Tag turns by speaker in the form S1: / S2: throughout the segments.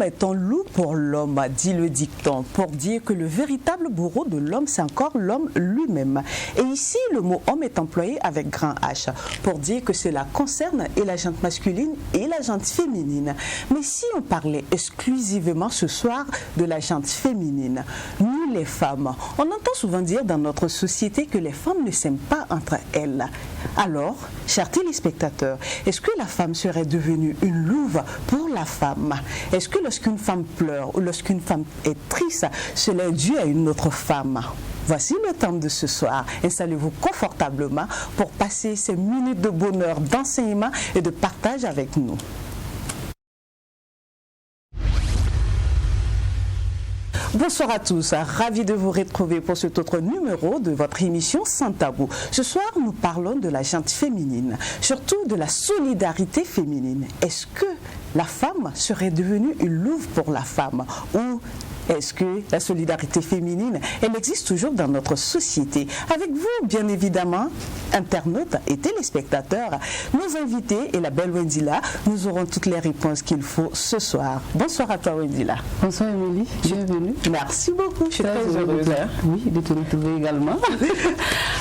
S1: est un loup pour l'homme, dit le dicton, pour dire que le véritable bourreau de l'homme, c'est encore l'homme lui-même. Et ici, le mot homme est employé avec grand H, pour dire que cela concerne et la gente masculine et la gente féminine. Mais si on parlait exclusivement ce soir de la gente féminine, nous les femmes, on entend souvent dire dans notre société que les femmes ne s'aiment pas entre elles. Alors, chers téléspectateurs, est-ce que la femme serait devenue une louve pour la femme? Est-ce que lorsqu'une femme pleure ou lorsqu'une femme est triste, cela est dû à une autre femme? Voici le thème de ce soir. Installez-vous confortablement pour passer ces minutes de bonheur, d'enseignement et de partage avec nous. Bonsoir à tous, ravi de vous retrouver pour cet autre numéro de votre émission Sans Tabou. Ce soir, nous parlons de la gente féminine, surtout de la solidarité féminine. Est-ce que la femme serait devenue une louve pour la femme ou est-ce que la solidarité féminine, elle existe toujours dans notre société? Avec vous, bien évidemment, internautes et téléspectateurs, nos invités et la belle Wendila, nous aurons toutes les réponses qu'il faut ce soir. Bonsoir à toi, Wendila.
S2: Bonsoir, Émilie. Bienvenue.
S1: Merci beaucoup. Je suis très heureuse.
S2: Oui, de te retrouver également.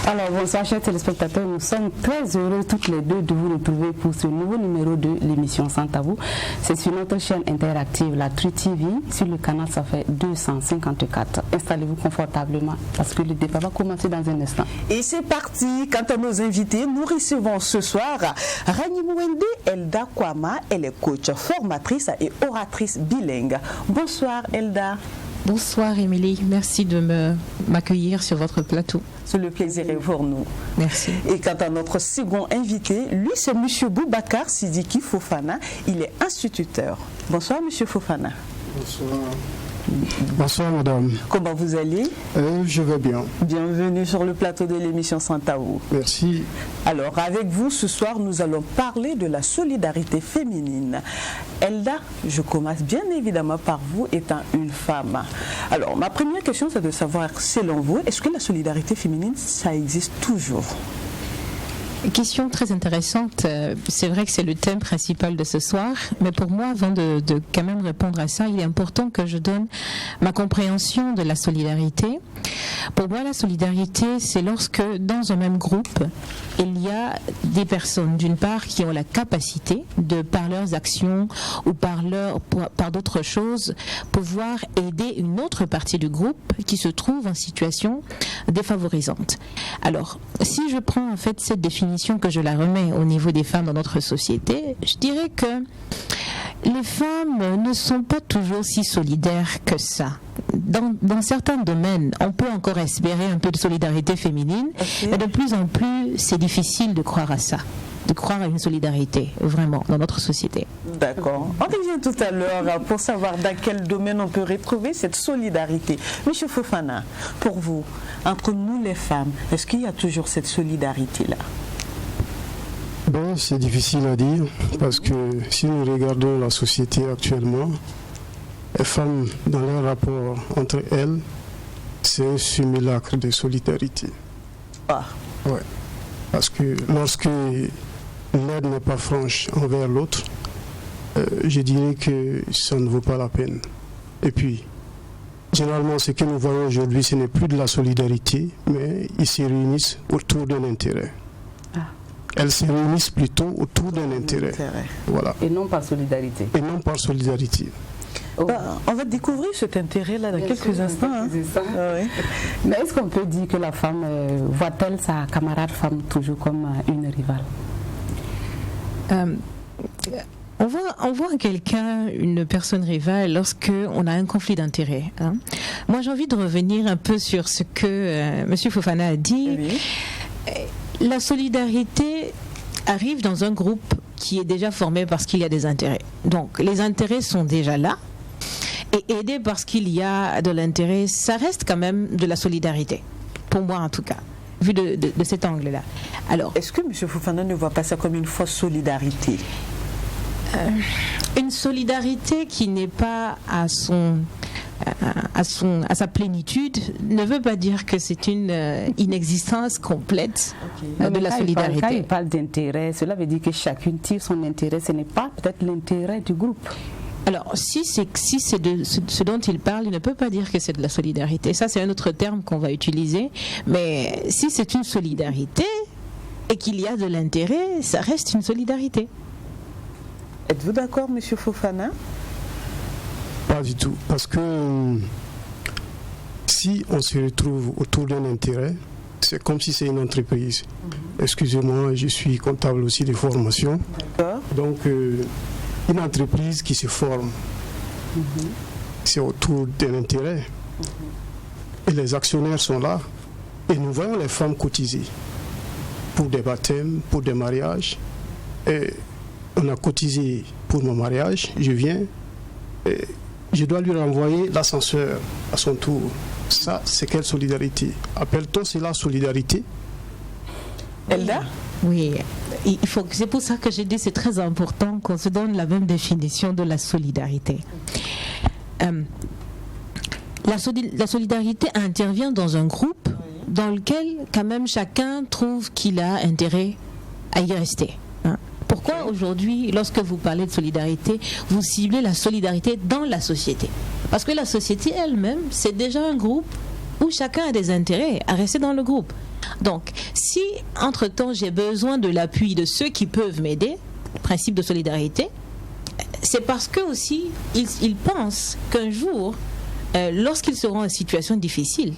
S2: Alors, bonsoir, chers téléspectateurs. Nous sommes très heureux toutes les deux de vous retrouver pour ce nouveau numéro de l'émission Sans Tabou. C'est sur notre chaîne interactive, la True TV, sur le canal, ça fait 254. Installez-vous confortablement parce que le débat va commencer dans un instant.
S1: Et c'est parti. Quant à nos invités, nous recevons ce soir Rani Mwende Elda Kwama. Elle est coach, formatrice et oratrice bilingue. Bonsoir Elda.
S3: Bonsoir Émilie, merci de m'accueillir sur votre plateau.
S1: C'est le plaisir est pour nous.
S3: Merci.
S1: Et quant à notre second invité, lui c'est M. Boubacar Sidiki Fofana. Il est instituteur. Bonsoir M. Fofana.
S4: Bonsoir. Bonsoir madame.
S1: Comment vous allez?
S4: Je vais bien.
S1: Bienvenue sur le plateau de l'émission Sans Tabou.
S4: Merci.
S1: Alors avec vous ce soir nous allons parler de la solidarité féminine. Elda, je commence bien évidemment par vous étant une femme. Alors ma première question c'est de savoir selon vous, est-ce que la solidarité féminine ça existe toujours?
S3: Question très intéressante. C'est vrai que c'est le thème principal de ce soir, mais pour moi, avant de quand même répondre à ça, il est important que je donne ma compréhension de la solidarité. Pour moi, la solidarité, c'est lorsque dans un même groupe, il y a des personnes, d'une part, qui ont la capacité de, par leurs actions ou par d'autres choses, pouvoir aider une autre partie du groupe qui se trouve en situation défavorisante. Alors, si je prends en fait cette définition que je la remets au niveau des femmes dans notre société, je dirais que les femmes ne sont pas toujours si solidaires que ça. Dans certains domaines, on peut encore espérer un peu de solidarité féminine, mais de plus en plus, c'est difficile de croire à ça, de croire à une solidarité, vraiment, dans notre société.
S1: D'accord. On revient tout à l'heure pour savoir dans quel domaine on peut retrouver cette solidarité. Monsieur Fofana, pour vous, entre nous les femmes, est-ce qu'il y a toujours cette solidarité-là?
S4: Bon, c'est difficile à dire parce que si nous regardons la société actuellement, les femmes, dans leur rapport entre elles, c'est un simulacre de solidarité.
S1: Ah.
S4: Ouais. Parce que lorsque l'aide n'est pas franche envers l'autre, je dirais que ça ne vaut pas la peine. Et puis, généralement, ce que nous voyons aujourd'hui, ce n'est plus de la solidarité, mais ils se réunissent autour d'un intérêt. Elles se réunissent plutôt autour d'un intérêt. Voilà.
S2: Et non par solidarité.
S4: Et non par solidarité.
S1: On va découvrir cet intérêt-là dans quelques instants. Hein.
S2: Oui. Mais est-ce qu'on peut dire que la femme voit-elle sa camarade femme toujours comme une rivale?
S3: On voit quelqu'un, une personne rivale, lorsque on a un conflit d'intérêts. Hein. Moi, j'ai envie de revenir un peu sur ce que M. Fofana a dit. Oui. La solidarité arrive dans un groupe qui est déjà formé parce qu'il y a des intérêts. Donc, les intérêts sont déjà là. Et aider parce qu'il y a de l'intérêt, ça reste quand même de la solidarité. Pour moi, en tout cas, vu de cet angle-là. Alors,
S1: est-ce que M. Fofana ne voit pas ça comme une fausse solidarité?
S3: Une solidarité qui n'est pas à sa plénitude ne veut pas dire que c'est une inexistence complète de la solidarité.
S2: Quand il parle d'intérêt, cela veut dire que chacune tire son intérêt. Ce n'est pas peut-être l'intérêt du groupe.
S3: Alors, si c'est de ce dont il parle, il ne peut pas dire que c'est de la solidarité. Ça, c'est un autre terme qu'on va utiliser. Mais si c'est une solidarité et qu'il y a de l'intérêt, ça reste une solidarité.
S1: Êtes-vous d'accord, M. Fofana?
S4: Pas du tout. Parce que si on se retrouve autour d'un intérêt, c'est comme si c'est une entreprise. Excusez-moi, je suis comptable aussi de formation.
S1: D'accord.
S4: Donc, une entreprise qui se forme, c'est autour d'un intérêt. Et les actionnaires sont là. Et nous voyons les femmes cotiser pour des baptêmes, pour des mariages. Et on a cotisé pour mon mariage, je viens, et je dois lui renvoyer l'ascenseur à son tour. Ça, c'est quelle solidarité? Appelle-t-on cela solidarité?
S1: Elda?
S3: Oui, c'est pour ça que j'ai dit c'est très important qu'on se donne la même définition de la solidarité. La solidarité intervient dans un groupe dans lequel quand même chacun trouve qu'il a intérêt à y rester. Pourquoi aujourd'hui, lorsque vous parlez de solidarité, vous ciblez la solidarité dans la société? Parce que la société elle-même, c'est déjà un groupe où chacun a des intérêts à rester dans le groupe. Donc, si entre-temps j'ai besoin de l'appui de ceux qui peuvent m'aider, principe de solidarité, c'est parce que aussi ils pensent qu'un jour, lorsqu'ils seront en situation difficile,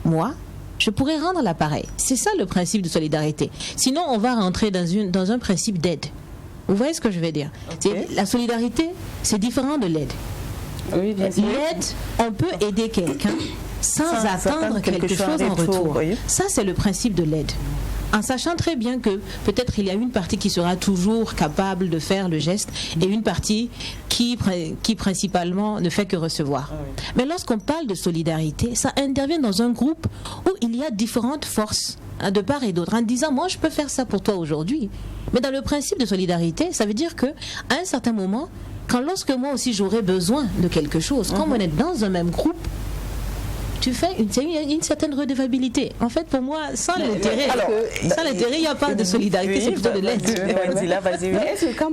S3: moi, je pourrais rendre l'appareil. C'est ça le principe de solidarité. Sinon, on va rentrer dans un principe d'aide. Vous voyez ce que je veux dire?
S1: Okay.
S3: La solidarité, c'est différent de l'aide.
S2: Oui, bien sûr.
S3: L'aide, on peut aider quelqu'un sans attendre quelque chose en retour.
S1: Oui.
S3: Ça, c'est le principe de l'aide. En sachant très bien que peut-être il y a une partie qui sera toujours capable de faire le geste et une partie qui principalement ne fait que recevoir. Mais lorsqu'on parle de solidarité, ça intervient dans un groupe où il y a différentes forces de part et d'autre, en disant moi je peux faire ça pour toi aujourd'hui. Mais dans le principe de solidarité, ça veut dire que à un certain moment, lorsque moi aussi j'aurai besoin de quelque chose, comme on est dans un même groupe, tu fais une certaine redevabilité. En fait, pour moi, sans l'intérêt, il n'y a pas de solidarité, c'est plutôt de l'aide.
S2: Mais est-ce que quand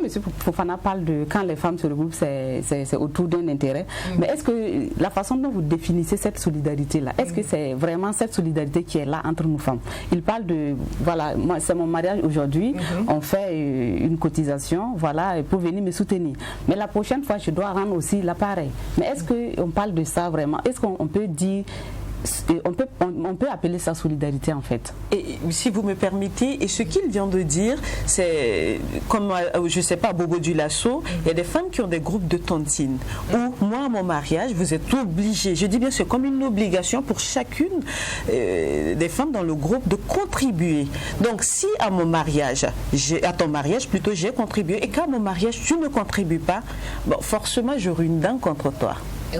S2: M. Fofana parle de quand les femmes se regroupent, c'est autour d'un intérêt, mais est-ce que la façon dont vous définissez cette solidarité-là, est-ce que c'est vraiment cette solidarité qui est là entre nous femmes? Il parle de, voilà, moi c'est mon mariage aujourd'hui, on fait une cotisation, voilà, pour venir me soutenir. Mais la prochaine fois, je dois rendre aussi l'appareil. Mais est-ce qu'on parle de ça vraiment? Est-ce qu'on peut dire, on peut appeler ça solidarité en fait?
S1: Et si vous me permettez, et ce qu'il vient de dire, c'est comme, je ne sais pas, Bobo du Lasso, il y a des femmes qui ont des groupes de tontines, où moi, à mon mariage, vous êtes obligés, je dis bien, c'est comme une obligation pour chacune des femmes dans le groupe de contribuer. Donc si à mon mariage, à ton mariage plutôt, j'ai contribué, et qu'à mon mariage, tu ne contribues pas, bon, forcément, j'aurai une dent contre toi.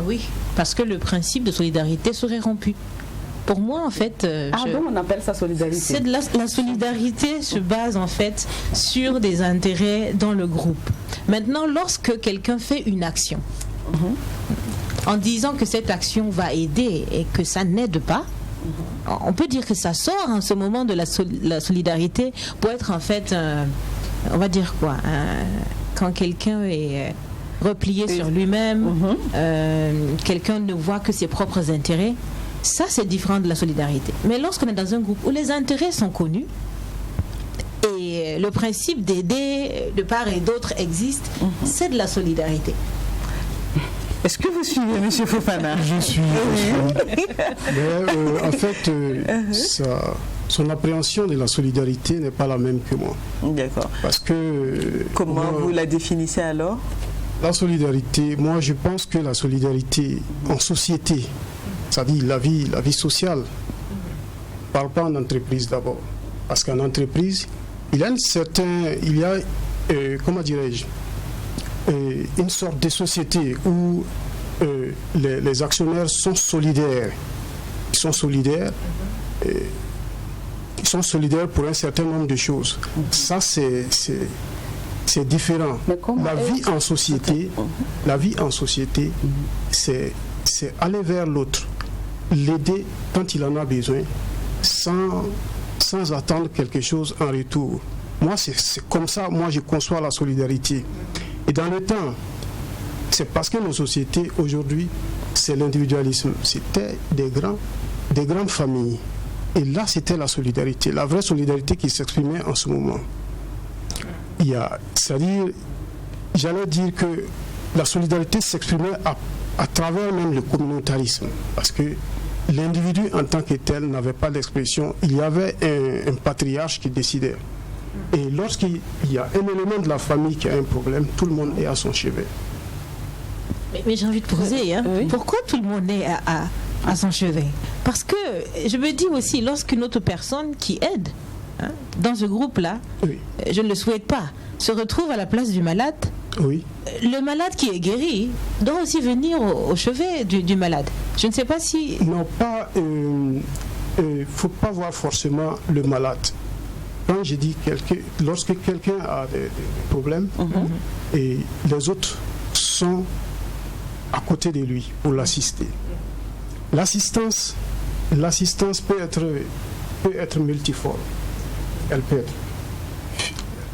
S3: Oui, parce que le principe de solidarité serait rompu. Pour moi, en fait...
S2: donc on appelle ça solidarité.
S3: C'est la solidarité se base, en fait, sur des intérêts dans le groupe. Maintenant, lorsque quelqu'un fait une action, en disant que cette action va aider et que ça n'aide pas, on peut dire que ça sort en ce moment de la solidarité pour être, en fait, on va dire quoi, quand quelqu'un est... replié sur lui-même, quelqu'un ne voit que ses propres intérêts, ça c'est différent de la solidarité. Mais lorsqu'on est dans un groupe où les intérêts sont connus et le principe d'aider de part et d'autre existe, c'est de la solidarité.
S1: Est-ce que vous suivez, M. Fofana?
S4: Je suis. Mais en fait, son appréhension de la solidarité n'est pas la même que moi.
S1: D'accord.
S4: Parce que...
S1: Comment vous la définissez alors?
S4: La solidarité, moi je pense que la solidarité en société, c'est-à-dire la vie sociale, ne parle pas en entreprise d'abord. Parce qu'en entreprise, il y a comment dirais-je, une sorte de société où les actionnaires sont solidaires. Ils sont solidaires. Ils sont solidaires pour un certain nombre de choses. Ça, c'est différent. La vie en société, c'est aller vers l'autre, l'aider quand il en a besoin, sans attendre quelque chose en retour. Moi, c'est comme ça, moi, je conçois la solidarité. Et dans le temps, c'est parce que nos sociétés aujourd'hui, c'est l'individualisme. C'était des grandes familles. Et là, c'était la solidarité, la vraie solidarité qui s'exprimait en ce moment. C'est-à-dire, j'allais dire que la solidarité s'exprimait à travers même le communautarisme, parce que l'individu en tant que tel n'avait pas d'expression. Il y avait un patriarche qui décidait. Et lorsqu'il y a un élément de la famille qui a un problème, tout le monde est à son chevet.
S5: Mais j'ai envie de poser, pourquoi tout le monde est à son chevet? Parce que je me dis aussi, lorsqu'une autre personne qui aide dans ce groupe-là, je ne le souhaite pas, se retrouve à la place du malade, le malade qui est guéri doit aussi venir au chevet du malade. Je ne sais pas si...
S4: Non, pas... Il ne faut pas voir forcément le malade. Quand je dis lorsque quelqu'un a des problèmes, et les autres sont à côté de lui pour l'assister. L'assistance peut être multiforme. Elle peut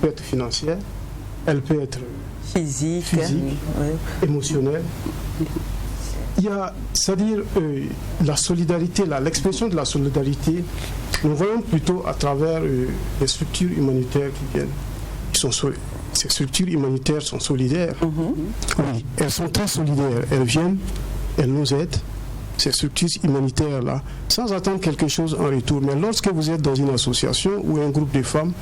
S4: être financière, elle peut être physique, émotionnelle. C'est-à-dire la solidarité, l'expression de la solidarité, nous voyons plutôt à travers les structures humanitaires qui viennent. Ces structures humanitaires sont solidaires. Oui, elles sont très solidaires. Elles viennent, elles nous aident, ces structures humanitaires-là, sans attendre quelque chose en retour. Mais lorsque vous êtes dans une association ou un groupe de femmes,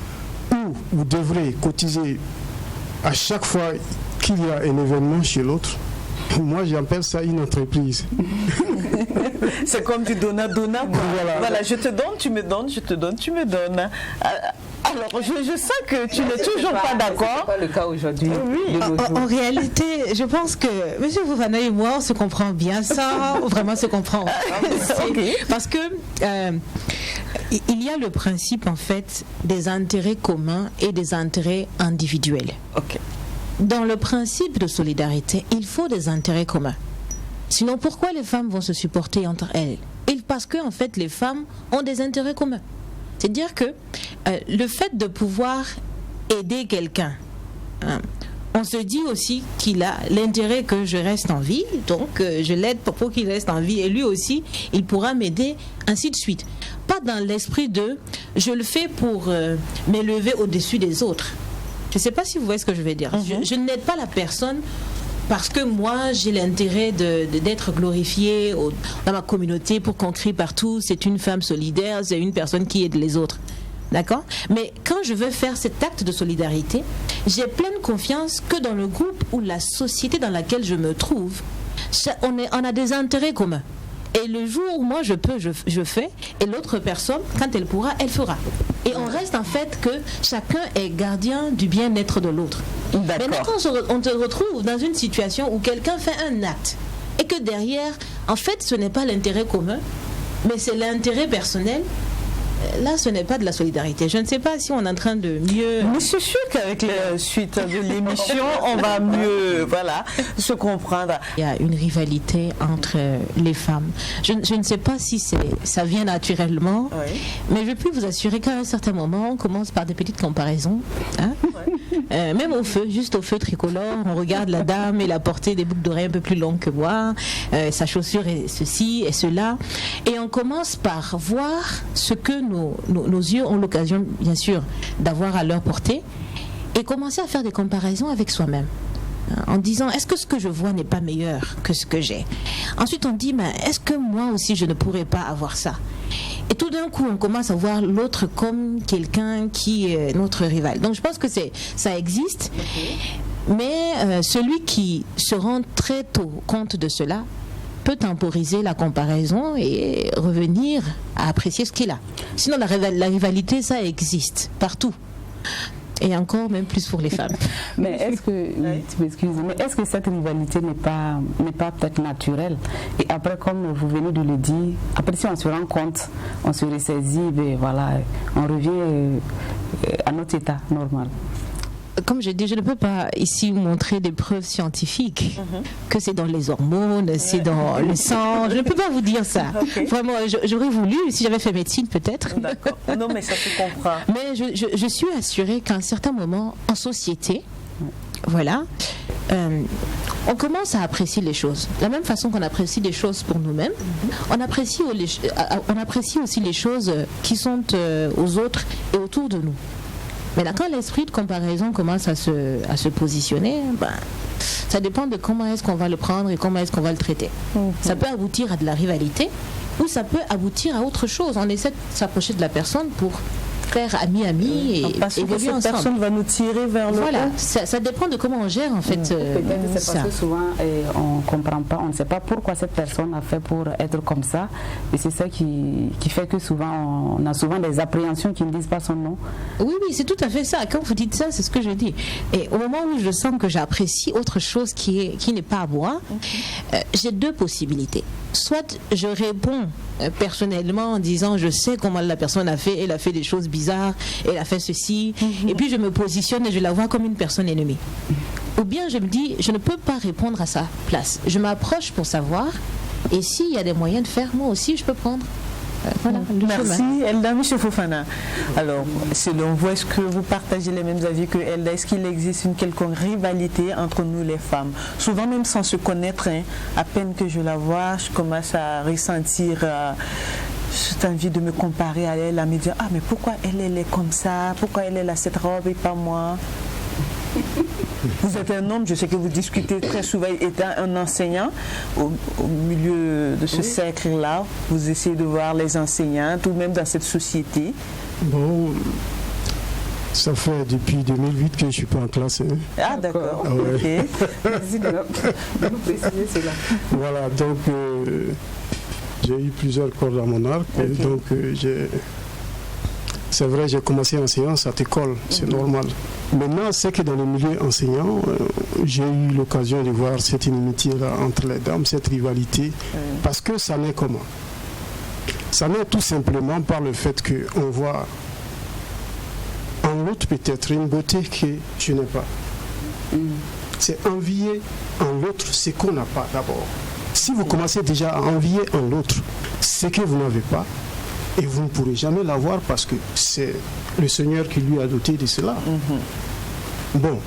S4: où vous devrez cotiser à chaque fois qu'il y a un événement chez l'autre, moi j'appelle ça une entreprise.
S1: C'est comme du donnant-donnant. Voilà, je te donne, tu me donnes, je te donne, tu me donnes. Alors, je sais que tu n'es toujours pas d'accord.
S2: C'est pas le cas aujourd'hui.
S5: Oui. En réalité, je pense que M. Fofana et moi, on se comprend bien ça. Vraiment se comprend. Parce que il y a le principe, en fait, des intérêts communs et des intérêts individuels. Dans le principe de solidarité, il faut des intérêts communs. Sinon, pourquoi les femmes vont se supporter entre elles? Parce que, en fait, les femmes ont des intérêts communs. C'est-à-dire que le fait de pouvoir aider quelqu'un, on se dit aussi qu'il a l'intérêt que je reste en vie, donc je l'aide pour qu'il reste en vie, et lui aussi, il pourra m'aider, ainsi de suite. Pas dans l'esprit de « je le fais pour m'élever au-dessus des autres ». Je ne sais pas si vous voyez ce que je veux dire. Je n'aide pas la personne parce que moi, j'ai l'intérêt d'être glorifiée dans ma communauté pour qu'on crie partout. C'est une femme solidaire, c'est une personne qui aide les autres. D'accord? Mais quand je veux faire cet acte de solidarité, j'ai pleine confiance que dans le groupe ou la société dans laquelle je me trouve, on a des intérêts communs. Et le jour où moi je fais, et l'autre personne, quand elle pourra, elle fera. Et on reste en fait que chacun est gardien du bien-être de l'autre. Maintenant, quand on se retrouve dans une situation où quelqu'un fait un acte, et que derrière, en fait, ce n'est pas l'intérêt commun, mais c'est l'intérêt personnel, là, ce n'est pas de la solidarité. Je ne sais pas si on est en train de mieux...
S1: Mais c'est sûr qu'avec la suite de l'émission, on va mieux se comprendre.
S5: Il y a une rivalité entre les femmes. Je ne sais pas si ça vient naturellement, mais je peux vous assurer qu'à un certain moment, on commence par des petites comparaisons. Même au feu, juste au feu tricolore, on regarde la dame, elle a porté des boucles d'oreilles un peu plus longues que moi, sa chaussure est ceci et cela, et on commence par voir ce que nos yeux ont l'occasion, bien sûr, d'avoir à leur portée, et commencer à faire des comparaisons avec soi-même, en disant, est-ce que ce que je vois n'est pas meilleur que ce que j'ai? Ensuite, on dit, mais est-ce que moi aussi, je ne pourrais pas avoir ça? Et tout d'un coup, on commence à voir l'autre comme quelqu'un qui est notre rival. Donc, je pense que ça existe, mais celui qui se rend très tôt compte de cela peut temporiser la comparaison et revenir à apprécier ce qu'il a. Sinon, la rivalité, ça existe partout. Et encore, même plus pour les femmes.
S2: Mais est-ce que, tu m'excuses, mais est-ce que cette rivalité n'est pas peut-être naturelle? Et après, comme vous venez de le dire, après si on se rend compte, on se ressaisit, ben voilà, on revient à notre état normal.
S5: Comme je dis, je ne peux pas ici montrer des preuves scientifiques que c'est dans les hormones, c'est dans le sang. Je ne peux pas vous dire ça. Vraiment, j'aurais voulu, si j'avais fait médecine peut-être.
S1: D'accord. Non, mais ça se comprend.
S5: Mais je suis assurée qu'à un certain moment, en société, voilà,
S3: on commence à apprécier les choses. De la même façon qu'on apprécie les choses pour nous-mêmes, on apprécie aussi les choses qui sont aux autres et autour de nous. Mais là, quand l'esprit de comparaison commence à se positionner, ça dépend de comment est-ce qu'on va le prendre et comment est-ce qu'on va le traiter. Ça peut aboutir à de la rivalité ou ça peut aboutir à autre chose. On essaie de s'approcher de la personne pour faire ami et
S1: parce que cette personne va nous tirer vers le haut.
S3: Ça dépend de comment on gère en fait.
S2: Peut-être c'est parce que souvent on ne comprend pas, on ne sait pas pourquoi cette personne a fait pour être comme ça, et c'est ça qui fait que souvent on a souvent des appréhensions qui ne disent pas son nom.
S3: Oui, c'est tout à fait ça. Quand vous dites ça, c'est ce que je dis. Et au moment où je sens que j'apprécie autre chose qui n'est pas à moi, j'ai deux possibilités. Soit je réponds personnellement en disant je sais comment la personne a fait, elle a fait des choses bizarres, elle a fait ceci, et puis je me positionne et je la vois comme une personne ennemie. Ou bien je me dis je ne peux pas répondre à sa place. Je m'approche pour savoir, et s'il y a des moyens de faire, moi aussi je peux prendre. Voilà,
S1: merci Elda. M. Fofana, alors selon vous, est-ce que vous partagez les mêmes avis que Elda? Est-ce qu'il existe une quelconque rivalité entre nous les femmes? Souvent même sans se connaître, à peine que je la vois, je commence à ressentir cette envie de me comparer à elle, à me dire mais pourquoi elle est comme ça, pourquoi elle a cette robe et pas moi? Vous êtes un homme, je sais que vous discutez très souvent, étant un enseignant au milieu de ce cercle-là, vous essayez de voir les enseignants, tout de même dans cette société.
S4: Bon, ça fait depuis 2008 que je ne suis pas en classe.
S1: Ah d'accord, ok.
S2: Merci de nous préciser cela.
S4: Voilà, donc j'ai eu plusieurs cordes à mon arc, et donc c'est vrai, j'ai commencé enseignant à l'école, c'est normal. Maintenant, c'est que dans le milieu enseignant, j'ai eu l'occasion de voir cette inimitié-là entre les dames, cette rivalité, parce que ça naît comment? Ça naît tout simplement par le fait qu'on voit en l'autre peut-être une beauté que je n'ai pas. C'est envier en l'autre ce qu'on n'a pas d'abord. Si vous commencez déjà à envier en l'autre ce que vous n'avez pas, et vous ne pourrez jamais l'avoir parce que c'est le Seigneur qui lui a doté de cela. Bon,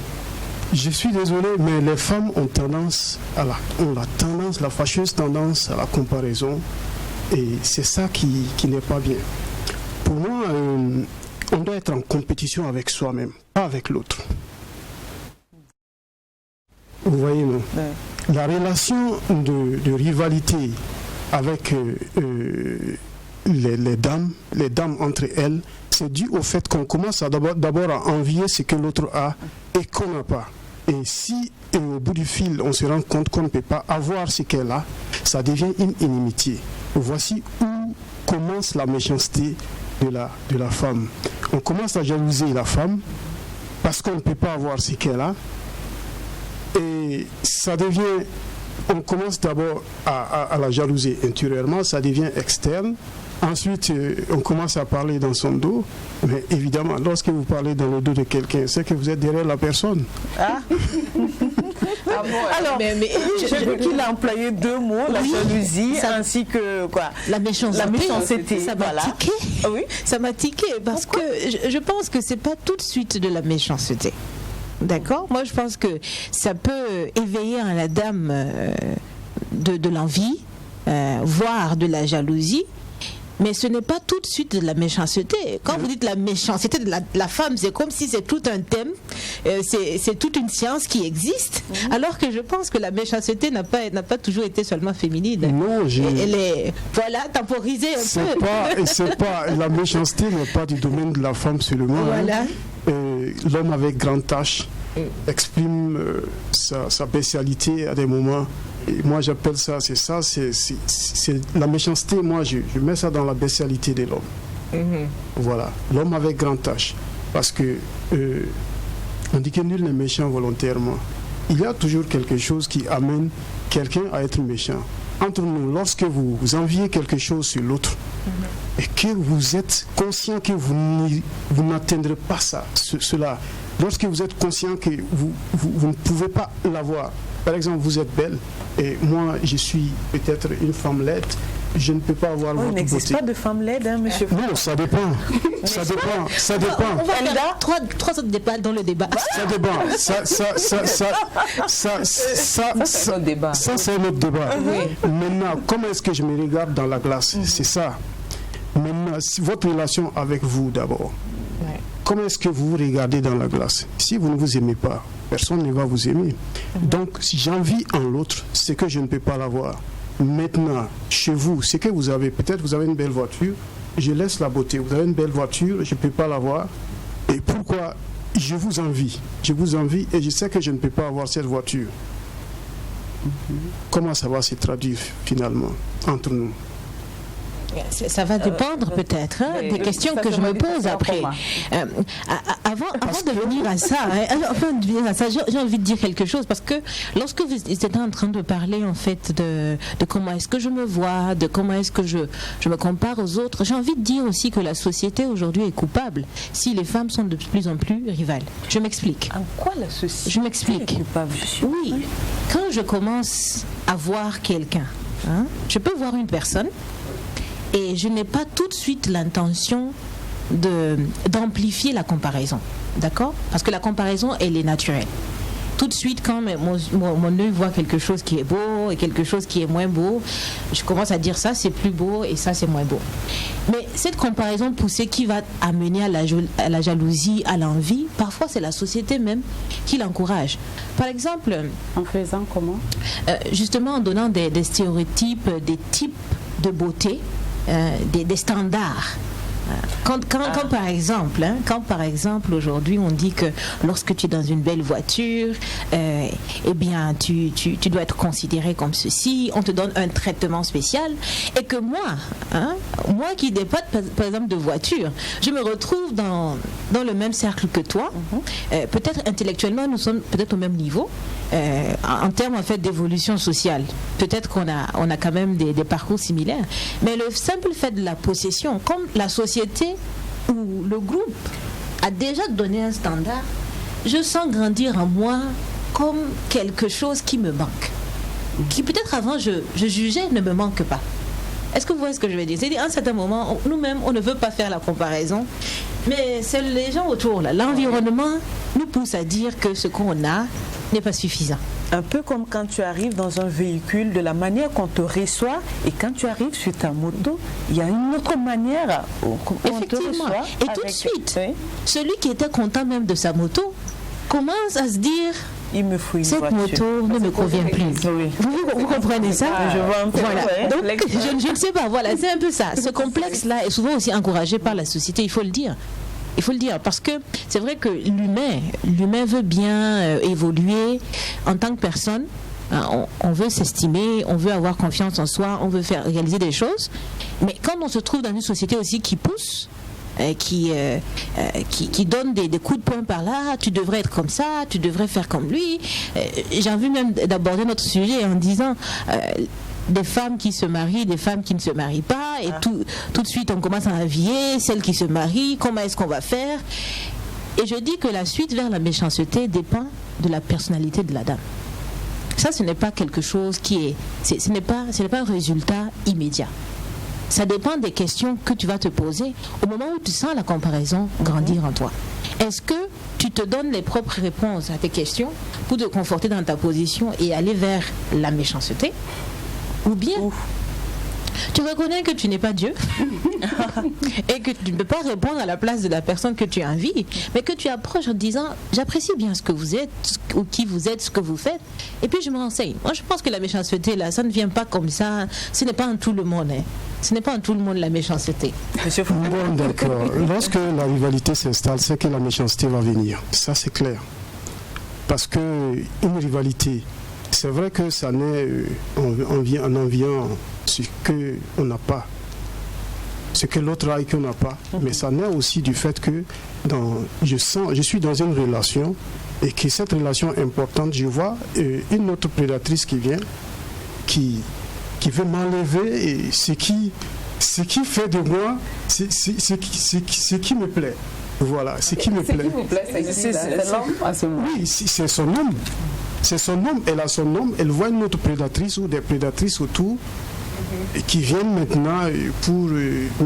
S4: je suis désolé, mais les femmes ont tendance la fâcheuse tendance à la comparaison, et c'est ça qui n'est pas bien. Pour moi, on doit être en compétition avec soi-même, pas avec l'autre. Vous voyez, non? La relation de rivalité avec les dames entre elles, c'est dû au fait qu'on commence d'abord à envier ce que l'autre a et qu'on n'a pas. Et si au bout du fil, on se rend compte qu'on ne peut pas avoir ce qu'elle a, ça devient une inimitié. Voici où commence la méchanceté de la femme. On commence à jalouser la femme parce qu'on ne peut pas avoir ce qu'elle a. Et ça devient... On commence d'abord à la jalouser intérieurement, ça devient externe. Ensuite, on commence à parler dans son dos. Mais évidemment, lorsque vous parlez dans le dos de quelqu'un, c'est que vous êtes derrière la personne.
S1: Ah. Alors, j'ai vu qu'il a employé deux mots, la jalousie ainsi que quoi?
S3: La méchanceté.
S1: Ça m'a
S3: tiqué. Oui. Ça m'a tiqué parce que je pense que c'est pas tout de suite de la méchanceté. D'accord? Moi, je pense que ça peut éveiller en la dame de l'envie, voire de la jalousie. Mais ce n'est pas tout de suite de la méchanceté. Quand vous dites la méchanceté de la femme, c'est comme si c'est tout un thème, c'est toute une science qui existe, alors que je pense que la méchanceté n'a pas toujours été seulement féminine.
S4: Non,
S3: elle est temporisée un peu.
S4: La méchanceté n'est pas du domaine de la femme seulement.
S3: Voilà.
S4: L'homme avec grande tâche exprime sa bestialité à des moments. Et moi j'appelle ça, c'est la méchanceté, moi je mets ça dans la bestialité de l'homme. Voilà, l'homme avec grande tâche. Parce que on dit que nul n'est méchant volontairement. Il y a toujours quelque chose qui amène quelqu'un à être méchant. Entre nous, lorsque vous enviez quelque chose sur l'autre et que vous êtes conscient que vous n'atteindrez pas cela, lorsque vous êtes conscient que vous ne pouvez pas l'avoir, par exemple, vous êtes belle et moi je suis peut-être une femme laide je ne peux pas avoir votre
S1: Il
S4: beauté.
S1: n'existe pas de femme laide, hein, monsieur.
S4: Non, ça dépend. Ça dépend.
S5: On va faire trois autres débats dans le débat.
S4: Ça dépend. Ça, c'est un autre débat. Maintenant, comment est-ce que je me regarde dans la glace? C'est ça. Maintenant, votre relation avec vous d'abord. Comment est-ce que vous vous regardez dans la glace? Si vous ne vous aimez pas, personne ne va vous aimer. Donc, si j'envie en l'autre, c'est que je ne peux pas l'avoir. Maintenant, chez vous, c'est que vous avez, peut-être vous avez une belle voiture, je laisse la beauté. Vous avez une belle voiture, je ne peux pas l'avoir. Et pourquoi? Je vous envie. Je vous envie et je sais que je ne peux pas avoir cette voiture. Comment ça va se traduire finalement entre nous?
S5: Ça va dépendre peut-être des questions que je me pose après. Avant de venir à ça, j'ai envie de dire quelque chose parce que lorsque vous étiez en train de parler en fait de comment est-ce que je me vois, de comment est-ce que je me compare aux autres, j'ai envie de dire aussi que la société aujourd'hui est coupable si les femmes sont de plus en plus rivales. Je m'explique.
S1: En quoi la société
S5: Je m'explique.
S1: est coupable?
S5: Oui, quand je commence à voir quelqu'un, je peux voir une personne. Et je n'ai pas tout de suite l'intention d'amplifier la comparaison. D'accord? Parce que la comparaison, elle est naturelle. Tout de suite, quand mon œil voit quelque chose qui est beau et quelque chose qui est moins beau, je commence à dire ça, c'est plus beau et ça, c'est moins beau. Mais cette comparaison poussée qui va amener à la jalousie, à l'envie, parfois, c'est la société même qui l'encourage. Par exemple...
S2: En faisant comment?
S5: Justement, en donnant des stéréotypes, des types de beauté, des standards. Quand par exemple aujourd'hui on dit que lorsque tu es dans une belle voiture, eh bien tu dois être considéré comme ceci, on te donne un traitement spécial, et que moi qui n'ai pas par exemple de voiture, je me retrouve dans le même cercle que toi, peut-être intellectuellement nous sommes peut-être au même niveau, en termes en fait d'évolution sociale, peut-être qu'on a quand même des parcours similaires, mais le simple fait de la possession, comme la société ou le groupe a déjà donné un standard, je sens grandir en moi comme quelque chose qui me manque, qui peut-être avant je jugeais ne me manque pas. Est-ce que vous voyez ce que je veux dire? C'est-à-dire, à un certain moment, nous-mêmes, on ne veut pas faire la comparaison, mais c'est les gens autour, là, l'environnement nous pousse à dire que ce qu'on a n'est pas suffisant.
S1: Un peu comme quand tu arrives dans un véhicule, de la manière qu'on te reçoit, et quand tu arrives sur ta moto, il y a une autre manière où on te reçoit.
S5: Et tout de suite, celui qui était content même de sa moto commence à se dire...
S1: Il me faut une
S5: cette
S1: voiture.
S5: Moto ne me convient plus.
S1: Oui.
S5: Vous comprenez ça?
S1: Je vois un peu.
S5: Voilà.
S1: Ouais.
S5: Donc, je ne sais pas. Voilà, c'est un peu ça. Ce complexe-là est souvent aussi encouragé par la société, il faut le dire. Il faut le dire, parce que c'est vrai que l'humain veut bien évoluer en tant que personne. On veut s'estimer, on veut avoir confiance en soi, on veut faire réaliser des choses. Mais quand on se trouve dans une société aussi qui pousse, qui donne des coups de poing par là, tu devrais être comme ça, tu devrais faire comme lui. J'ai envie même d'aborder notre sujet en disant des femmes qui se marient, des femmes qui ne se marient pas, et tout de suite on commence à envier celles qui se marient, comment est-ce qu'on va faire? Et je dis que la suite vers la méchanceté dépend de la personnalité de la dame. Ça, ce n'est pas quelque chose ce n'est pas un résultat immédiat. Ça dépend des questions que tu vas te poser au moment où tu sens la comparaison grandir en toi. Est-ce que tu te donnes les propres réponses à tes questions pour te conforter dans ta position et aller vers la méchanceté? Ou bien tu reconnais que tu n'es pas Dieu et que tu ne peux pas répondre à la place de la personne que tu envies, mais que tu approches en disant j'apprécie bien ce que vous êtes, ou qui vous êtes, ce que vous faites, et puis je me renseigne. Moi je pense que la méchanceté là, ça ne vient pas comme ça, ce n'est pas en tout le monde, ce n'est pas en tout le monde la méchanceté.
S4: Bon, d'accord. Lorsque la rivalité s'installe, c'est que la méchanceté va venir, ça c'est clair, parce que une rivalité, c'est vrai que ça naît en enviant ce qu'on n'a pas, ce que l'autre a et qu'on n'a pas. Mais ça naît aussi du fait que je suis dans une relation et que cette relation importante, je vois une autre prédatrice qui vient, qui veut m'enlever, et ce qui fait de moi, ce qui me plaît. Voilà, ce qui me plaît.
S2: Ce qui vous plaît, c'est l'homme à ce moment.
S4: Oui, c'est son homme. C'est son homme, elle a son homme, elle voit une autre prédatrice ou des prédatrices autour, qui viennent maintenant pour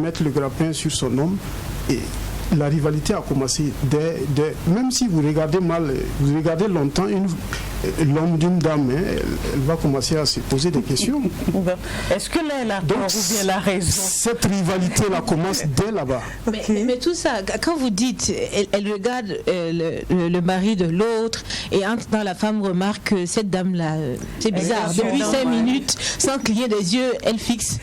S4: mettre le grappin sur son homme. Et la rivalité a commencé même si vous regardez mal, vous regardez longtemps l'homme d'une dame, elle va commencer à se poser des questions.
S1: Est-ce que là, elle a tort ou bien la raison?
S4: Cette rivalité-là commence dès là-bas.
S5: Mais tout ça, quand vous dites, elle regarde le mari de l'autre, et entre dans la femme remarque que cette dame-là, c'est bizarre. Depuis 5 minutes, sans cligner des yeux, elle fixe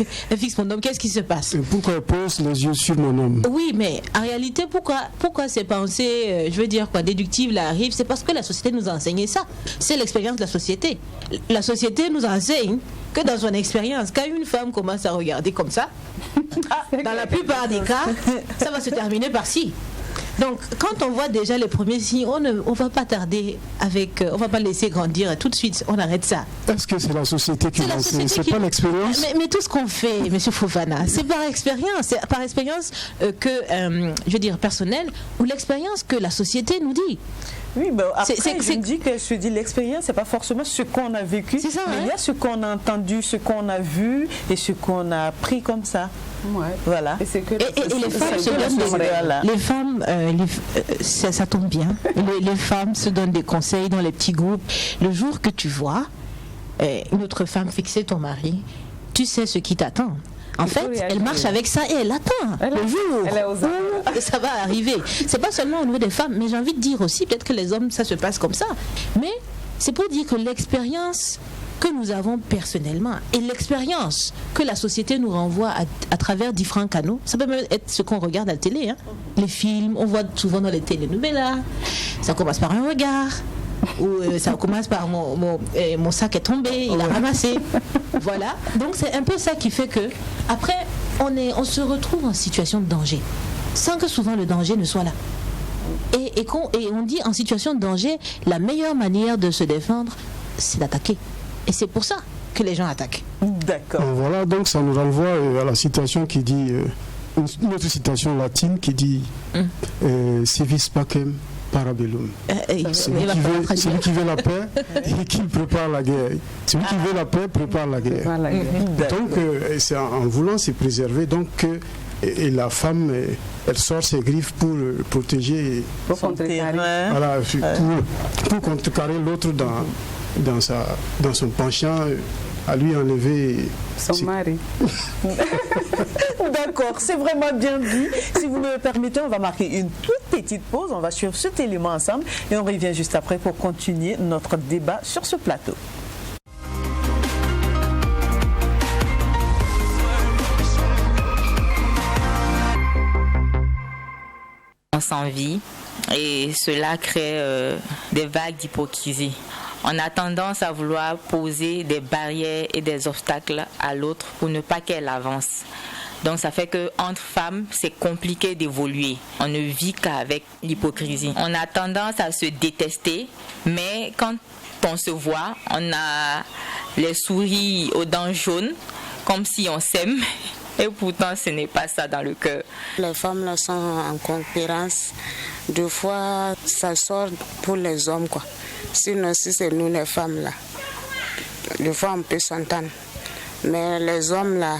S5: mon homme. Qu'est-ce qui se passe?
S4: Et pourquoi elle pose les yeux sur mon homme?
S5: Oui, mais en réalité, pourquoi ces pensées, déductives là arrivent? C'est parce que la société nous a enseigné ça. C'est l'expérience de la société. La société nous enseigne que dans son expérience, quand une femme commence à regarder comme ça, dans la plupart des cas, ça va se terminer par ci. Donc, quand on voit déjà les premiers signes, on va pas tarder on va pas laisser grandir tout de suite, on arrête ça.
S4: Est-ce que c'est la société qui l'enseigne? C'est pas l'expérience?
S5: Mais tout ce qu'on fait, M. Fofana, c'est par expérience. C'est par expérience personnelle, ou l'expérience que la société nous dit.
S1: Oui, ben après, je dis l'expérience, c'est pas forcément ce qu'on a vécu,
S5: ça,
S1: mais il y a ce qu'on a entendu, ce qu'on a vu et ce qu'on a appris comme ça.
S2: Ouais.
S1: Voilà.
S2: Et
S5: les femmes se donnent les femmes, ça tombe bien. Les femmes se donnent des conseils dans les petits groupes. Le jour que tu vois une autre femme fixer ton mari, tu sais ce qui t'attend. En fait, elle marche avec ça et elle attend le jour où ça va arriver. C'est pas seulement au niveau des femmes, mais j'ai envie de dire aussi, peut-être que les hommes, ça se passe comme ça. Mais c'est pour dire que l'expérience que nous avons personnellement et l'expérience que la société nous renvoie à travers différents canaux, ça peut même être ce qu'on regarde à la télé. Les films, on voit souvent dans les télénovelas, ça commence par un regard. Ou ça commence par mon sac est tombé, il a ramassé. Voilà. Donc c'est un peu ça qui fait que après on se retrouve en situation de danger, sans que souvent le danger ne soit là. Et on dit en situation de danger, la meilleure manière de se défendre, c'est d'attaquer. Et c'est pour ça que les gens attaquent.
S1: D'accord.
S4: Voilà, donc ça nous renvoie à la citation qui dit, une autre citation latine qui dit civis pacem parabellum. Celui qui veut la paix et qui prépare la guerre. Celui qui veut la paix prépare la guerre. Donc, c'est en voulant se préserver, donc et la femme, elle sort ses griffes pour protéger, pour contrecarrer l'autre dans son penchant, à lui enlever
S2: son mari.
S1: D'accord, c'est vraiment bien dit. Si vous me permettez, on va marquer une toute petite pause. On va suivre cet élément ensemble et on revient juste après pour continuer notre débat sur ce plateau.
S6: On s'envie et cela crée des vagues d'hypocrisie. On a tendance à vouloir poser des barrières et des obstacles à l'autre pour ne pas qu'elle avance. Donc ça fait qu'entre femmes, c'est compliqué d'évoluer. On ne vit qu'avec l'hypocrisie. On a tendance à se détester, mais quand on se voit, on a les souris aux dents jaunes, comme si on s'aime. Et pourtant, ce n'est pas ça dans le cœur.
S7: Les femmes là sont en concurrence. Deux fois, ça sort pour les hommes, quoi. Sinon, si c'est nous les femmes là, des fois on peut s'entendre. Mais les hommes là,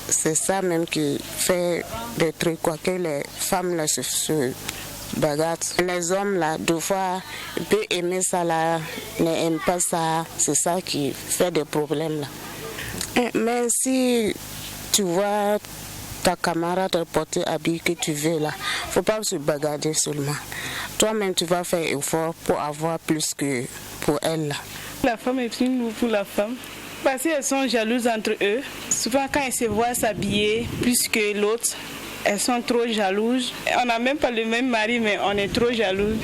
S7: c'est ça même qui fait des trucs, quoi, que les femmes là se bagarrent. Les hommes là, deux fois, ils peuvent aimer ça là, n'aiment pas ça. C'est ça qui fait des problèmes là. Mais si tu vois ta camarade porter habit que tu veux là, faut pas se bagarrer seulement. Toi-même tu vas faire effort pour avoir plus que pour elle là.
S8: La femme est une pour la femme. Parce qu'elles sont jalouses entre eux. Souvent quand elles se voient s'habiller plus que l'autre, elles sont trop jalouses. On n'a même pas le même mari, mais on est trop jaloux.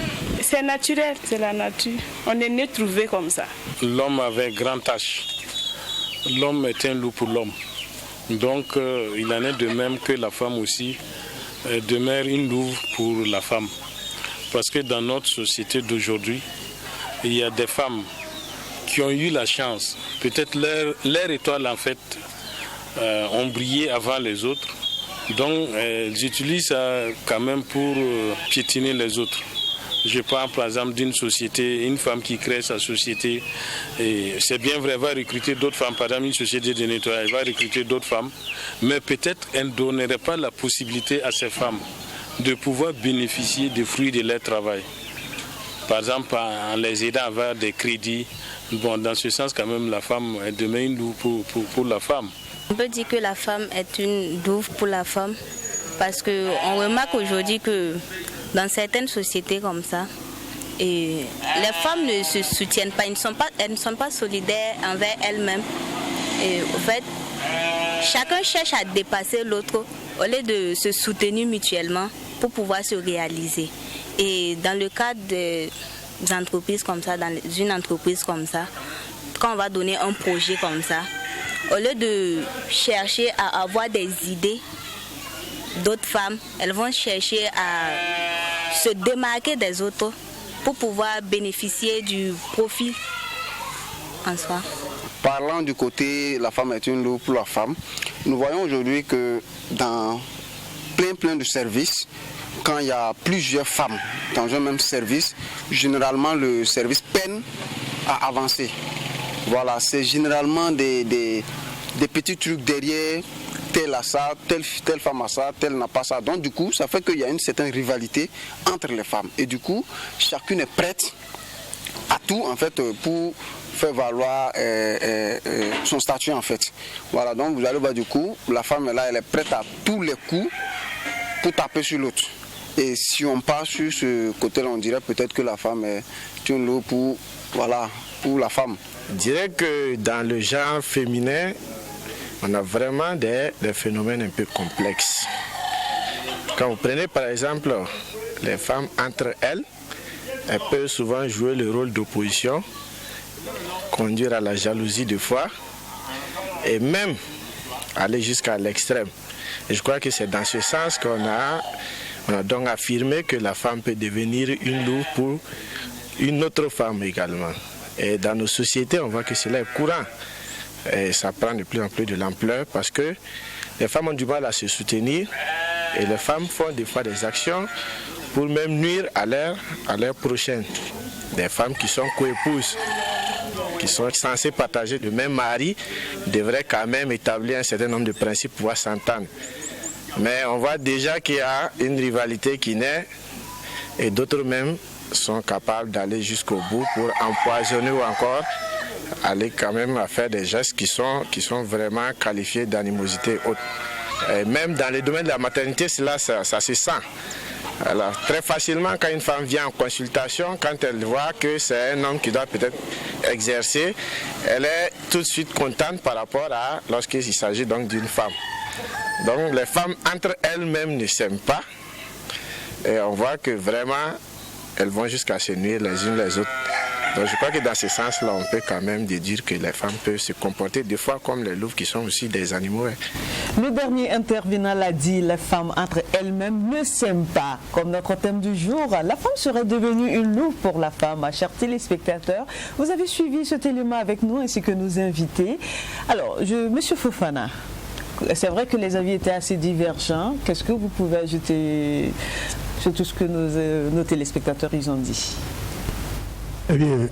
S8: C'est naturel, c'est la nature. On est né trouvé comme ça.
S9: L'homme avait grand tâche. L'homme est un loup pour l'homme. Donc il en est de même que la femme aussi demeure une louve pour la femme. Parce que dans notre société d'aujourd'hui, il y a des femmes qui ont eu la chance, peut-être leur étoile en fait, ont brillé avant les autres. Donc elles utilisent ça quand même pour piétiner les autres. Je parle par exemple d'une société, une femme qui crée sa société. Et c'est bien vrai, elle va recruter d'autres femmes. Par exemple, une société de nettoyage, elle va recruter d'autres femmes. Mais peut-être elle ne donnerait pas la possibilité à ces femmes de pouvoir bénéficier des fruits de leur travail. Par exemple, en les aidant à avoir des crédits. Bon, dans ce sens, quand même, la femme est demain une louve pour la femme.
S10: On peut dire que la femme est une louve pour la femme parce qu'on remarque aujourd'hui que dans certaines sociétés comme ça, et les femmes ne se soutiennent pas, elles ne sont pas solidaires envers elles-mêmes. Et en fait, chacun cherche à dépasser l'autre au lieu de se soutenir mutuellement pour pouvoir se réaliser. Et dans le cadre des entreprises comme ça, dans une entreprise comme ça, quand on va donner un projet comme ça, au lieu de chercher à avoir des idées d'autres femmes, elles vont chercher à se démarquer des autres pour pouvoir bénéficier du profit en soi.
S11: Parlant du côté la femme est une louve pour la femme, nous voyons aujourd'hui que dans plein de services, quand il y a plusieurs femmes dans un même service, généralement le service peine à avancer. Voilà, c'est généralement des petits trucs derrière, telle a ça, telle femme a ça, telle n'a pas ça. Donc du coup, ça fait qu'il y a une certaine rivalité entre les femmes. Et du coup, chacune est prête à tout en fait pour faire valoir son statut en fait. Voilà, donc vous allez voir du coup, la femme est là, elle est prête à tous les coups pour taper sur l'autre. Et si on part sur ce côté-là, on dirait peut-être que la femme est une louve pour la femme.
S12: Je dirais que dans le genre féminin, on a vraiment des phénomènes un peu complexes. Quand vous prenez par exemple les femmes entre elles, elles peuvent souvent jouer le rôle d'opposition, conduire à la jalousie des fois, et même aller jusqu'à l'extrême. Et je crois que c'est dans ce sens qu'on a donc affirmé que la femme peut devenir une louve pour une autre femme également. Et dans nos sociétés, on voit que cela est courant. Et ça prend de plus en plus de l'ampleur parce que les femmes ont du mal à se soutenir et les femmes font des fois des actions pour même nuire à leur prochaine. Des femmes qui sont coépouses, qui sont censées partager le même mari, devraient quand même établir un certain nombre de principes pour pouvoir s'entendre. Mais on voit déjà qu'il y a une rivalité qui naît et d'autres même sont capables d'aller jusqu'au bout pour empoisonner ou encore aller quand même à faire des gestes qui sont vraiment qualifiés d'animosité haute. Et même dans les domaines de la maternité, ça se sent. Alors, très facilement, quand une femme vient en consultation, quand elle voit que c'est un homme qui doit peut-être exercer, elle est tout de suite contente par rapport à lorsqu'il s'agit donc d'une femme. Donc les femmes entre elles-mêmes ne s'aiment pas et on voit que vraiment elles vont jusqu'à se nuire les unes les autres. Donc je crois que dans ce sens-là, on peut quand même dire que les femmes peuvent se comporter des fois comme les louves qui sont aussi des animaux.
S1: Le dernier intervenant l'a dit, les femmes entre elles-mêmes ne s'aiment pas. Comme notre thème du jour, la femme serait devenue une louve pour la femme. Chers téléspectateurs, vous avez suivi cet élément avec nous ainsi que nos invités. Alors, Monsieur Fofana, c'est vrai que les avis étaient assez divergents. Qu'est-ce que vous pouvez ajouter sur tout ce que nos téléspectateurs ils ont dit?
S4: Eh bien,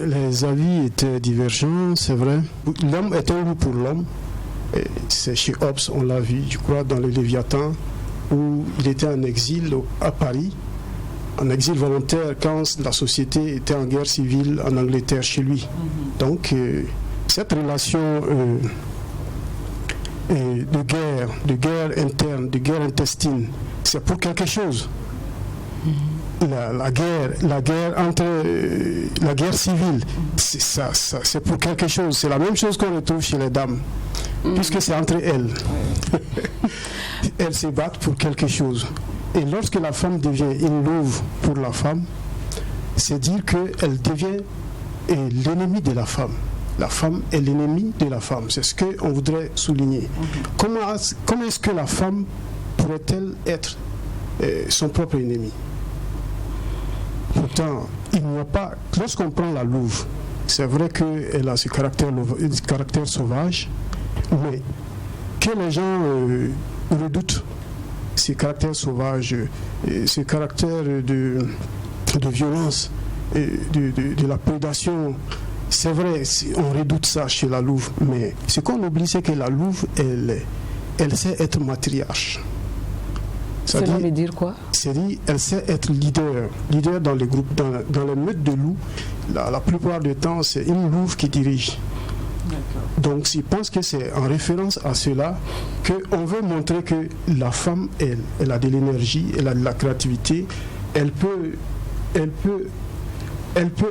S4: les avis étaient divergents, c'est vrai. L'homme est un loup pour l'homme. C'est chez Hobbes, on l'a vu, je crois, dans le Léviathan, où il était en exil à Paris, en exil volontaire quand la société était en guerre civile en Angleterre chez lui. Donc, cette relation de guerre interne, de guerre intestine, c'est pour quelque chose. La guerre civile, c'est pour quelque chose. C'est la même chose qu'on retrouve chez les dames, puisque c'est entre elles. Elles se battent pour quelque chose. Et lorsque la femme devient une louve pour la femme, c'est dire qu'elle devient l'ennemi de la femme. La femme est l'ennemi de la femme. C'est ce qu'on voudrait souligner. Comment est-ce que la femme pourrait-elle être son propre ennemi? Pourtant, il n'y a pas. Lorsqu'on prend la louve, c'est vrai qu'elle a ce caractère sauvage, mais que les gens redoutent ce caractère sauvage, ce caractère de violence, de la prédation. C'est vrai, on redoute ça chez la louve, mais ce qu'on oublie, c'est que la louve, elle sait être matriarche.
S2: Cela veut dire quoi?
S4: C'est-à-dire, elle sait être leader dans les groupes, dans les meutes de loups. La plupart du temps, c'est une louve qui dirige. Donc, je pense que c'est en référence à cela qu'on veut montrer que la femme, elle a de l'énergie, elle a de la créativité, elle peut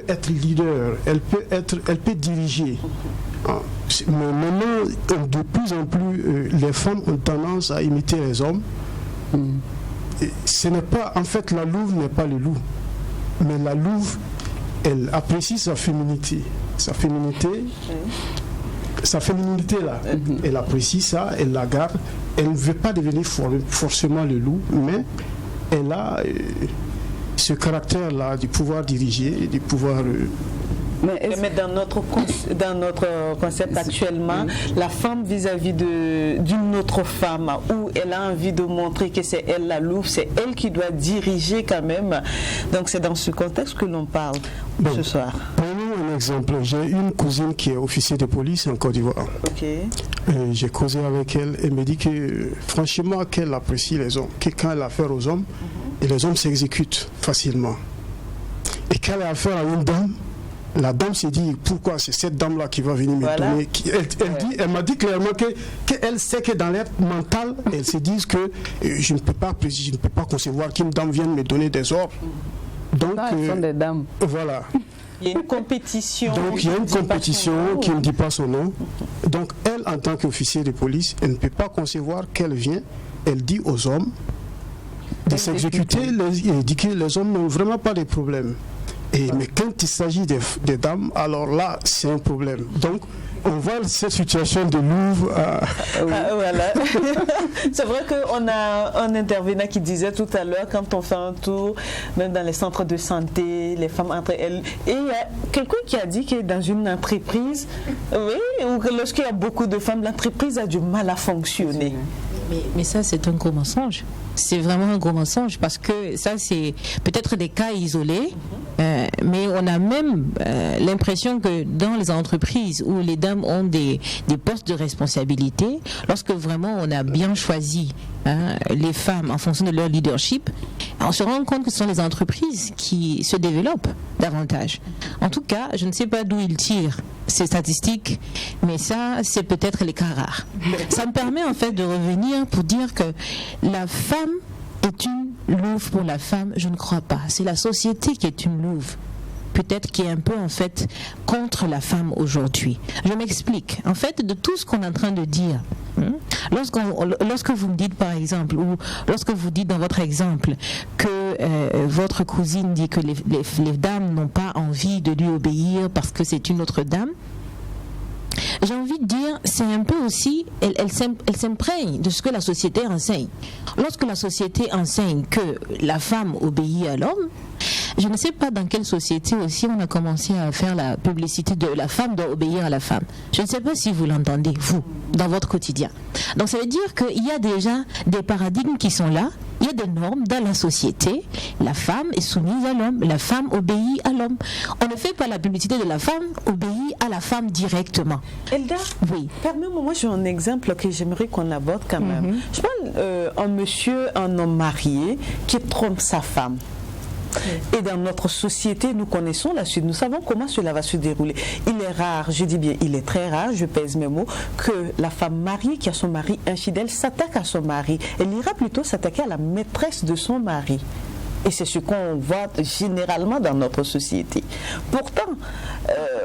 S4: être leader, elle peut diriger. Mais maintenant, de plus en plus, les femmes ont tendance à imiter les hommes. Ce n'est pas, en fait, la louve n'est pas le loup, mais la louve, elle apprécie sa féminité. Sa féminité là, elle apprécie ça, elle la garde. Elle ne veut pas devenir forcément le loup, mais elle a ce caractère-là du pouvoir diriger, du pouvoir...
S1: Mais dans notre concept actuellement, la femme vis-à-vis d'une autre femme, où elle a envie de montrer que c'est elle la louve, c'est elle qui doit diriger quand même. Donc c'est dans ce contexte que l'on parle ce soir.
S4: Prenons un exemple. J'ai une cousine qui est officier de police en Côte d'Ivoire. J'ai causé avec elle. Elle me dit que franchement qu'elle apprécie les hommes, que quand elle a affaire aux hommes, et les hommes s'exécutent facilement. Et quand elle a affaire à une dame, la dame s'est dit pourquoi c'est cette dame-là qui va venir me donner. Elle m'a dit clairement qu'elle sait que dans l'air mental, elle se dit que je ne peux pas concevoir qu'une dame vienne me donner des ordres. Donc,
S2: elles sont des dames.
S4: Voilà.
S1: Il y a une compétition.
S4: Donc il y a une compétition qui ne dit pas son nom. Donc elle, en tant qu'officier de police, elle ne peut pas concevoir qu'elle vient. Elle dit aux hommes de s'exécuter. Elle dit que les hommes n'ont vraiment pas de problème. Mais quand il s'agit des dames, alors là, c'est un problème. Donc, on voit cette situation de louve.
S1: Voilà. C'est vrai qu'on a un intervenant qui disait tout à l'heure, quand on fait un tour, même dans les centres de santé, les femmes entre elles. Et il y a quelqu'un qui a dit que dans une entreprise, ou que lorsqu'il y a beaucoup de femmes, l'entreprise a du mal à fonctionner.
S3: Mais ça, c'est un gros mensonge. C'est vraiment un gros mensonge parce que ça, c'est peut-être des cas isolés, mais on a même l'impression que dans les entreprises où les dames ont des postes de responsabilité, lorsque vraiment on a bien choisi les femmes en fonction de leur leadership, on se rend compte que ce sont les entreprises qui se développent davantage. En tout cas, je ne sais pas d'où ils tirent ces statistiques, mais ça, c'est peut-être les cas rares. Ça me permet en fait de revenir pour dire que la femme est une louve pour la femme, je ne crois pas. C'est la société qui est une louve. Peut-être qui est un peu en fait contre la femme aujourd'hui. Je m'explique. En fait, de tout ce qu'on est en train de dire, lorsque vous me dites par exemple, ou lorsque vous dites dans votre exemple que votre cousine dit que les dames n'ont pas envie de lui obéir parce que c'est une autre dame, j'ai envie de dire, c'est un peu aussi, elle s'imprègne de ce que la société enseigne. Lorsque la société enseigne que la femme obéit à l'homme, je ne sais pas dans quelle société aussi on a commencé à faire la publicité de la femme doit obéir à la femme. Je ne sais pas si vous l'entendez, vous, dans votre quotidien. Donc ça veut dire qu'il y a déjà des paradigmes qui sont là, il y a des normes dans la société. La femme est soumise à l'homme, la femme obéit à l'homme. On ne fait pas la publicité de la femme obéit à la femme directement.
S1: Elda, oui. Permets-moi, moi j'ai un exemple que j'aimerais qu'on aborde quand même. Je parle un homme marié qui trompe sa femme. Et dans notre société, nous connaissons la suite, nous savons comment cela va se dérouler. Il est rare, je dis bien, il est très rare, je pèse mes mots, que la femme mariée qui a son mari infidèle s'attaque à son mari. Elle ira plutôt s'attaquer à la maîtresse de son mari. Et c'est ce qu'on voit généralement dans notre société. Pourtant,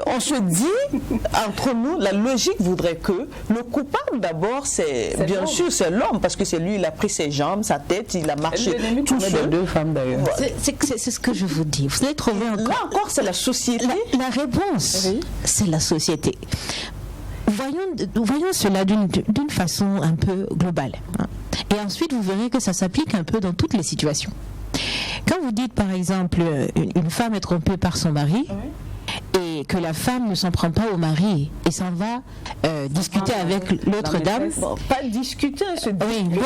S1: on se dit, entre nous, la logique voudrait que le coupable d'abord, c'est bien sûr, c'est l'homme, parce que c'est lui, il a pris ses jambes, sa tête, il a marché tout seul.
S2: Deux femmes d'ailleurs.
S3: C'est ce que je vous dis. Vous allez trouver encore.
S1: Là encore, c'est la société.
S3: La réponse, c'est la société. Voyons cela d'une façon un peu globale. Et ensuite, vous verrez que ça s'applique un peu dans toutes les situations. Quand vous dites par exemple une femme est trompée par son mari et et que la femme ne s'en prend pas au mari et s'en va discuter avec l'autre dame.
S1: Bon, pas discuter,
S3: oui, bon,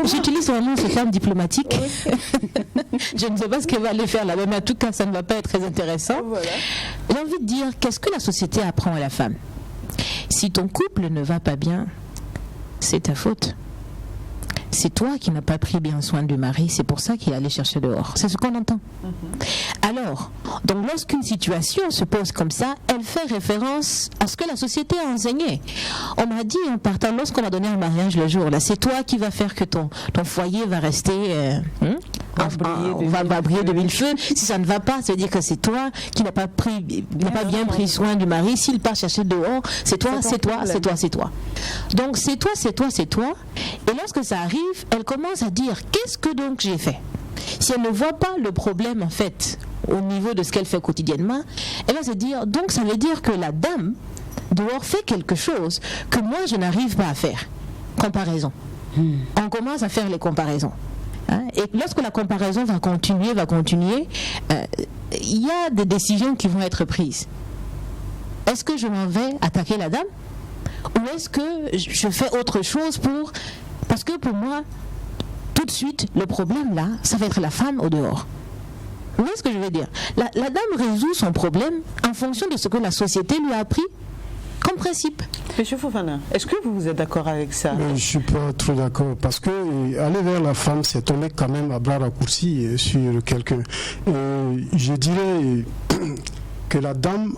S3: j'utilise vraiment ce terme diplomatique. Je ne sais pas ce qu'elle va aller faire là-bas, mais en tout cas, ça ne va pas être très intéressant. Voilà. J'ai envie de dire, qu'est-ce que la société apprend à la femme? Si ton couple ne va pas bien, c'est ta faute. C'est toi qui n'as pas pris bien soin du mari, c'est pour ça qu'il est allé chercher dehors. C'est ce qu'on entend. Alors, donc lorsqu'une situation se pose comme ça, elle fait référence à ce que la société a enseigné. On m'a dit en partant, lorsqu'on m'a donné un mariage le jour, là, c'est toi qui vas faire que ton foyer va rester... va briller de mille feux. Si ça ne va pas, ça veut dire que c'est toi qui n'as pas bien pris soin du mari. S'il part chercher dehors, c'est toi. Donc c'est toi. Et lorsque ça arrive, elle commence à dire, qu'est-ce que donc j'ai fait? Si elle ne voit pas le problème en fait au niveau de ce qu'elle fait quotidiennement, elle va se dire, donc ça veut dire que la dame dehors fait quelque chose que moi je n'arrive pas à faire. Comparaison. On commence à faire les comparaisons. Et lorsque la comparaison va continuer, il y a des décisions qui vont être prises. Est-ce que je m'en vais attaquer la dame? Ou est-ce que je fais autre chose parce que pour moi, tout de suite, le problème là, ça va être la femme au dehors. Vous voyez ce que je veux dire? La dame résout son problème en fonction de ce que la société lui a appris comme principe.
S1: Monsieur Fofana, est-ce que vous êtes d'accord avec ça?
S4: Je ne suis pas trop d'accord parce que aller vers la femme, c'est tomber quand même à bras raccourcis sur quelqu'un. Je dirais que la dame,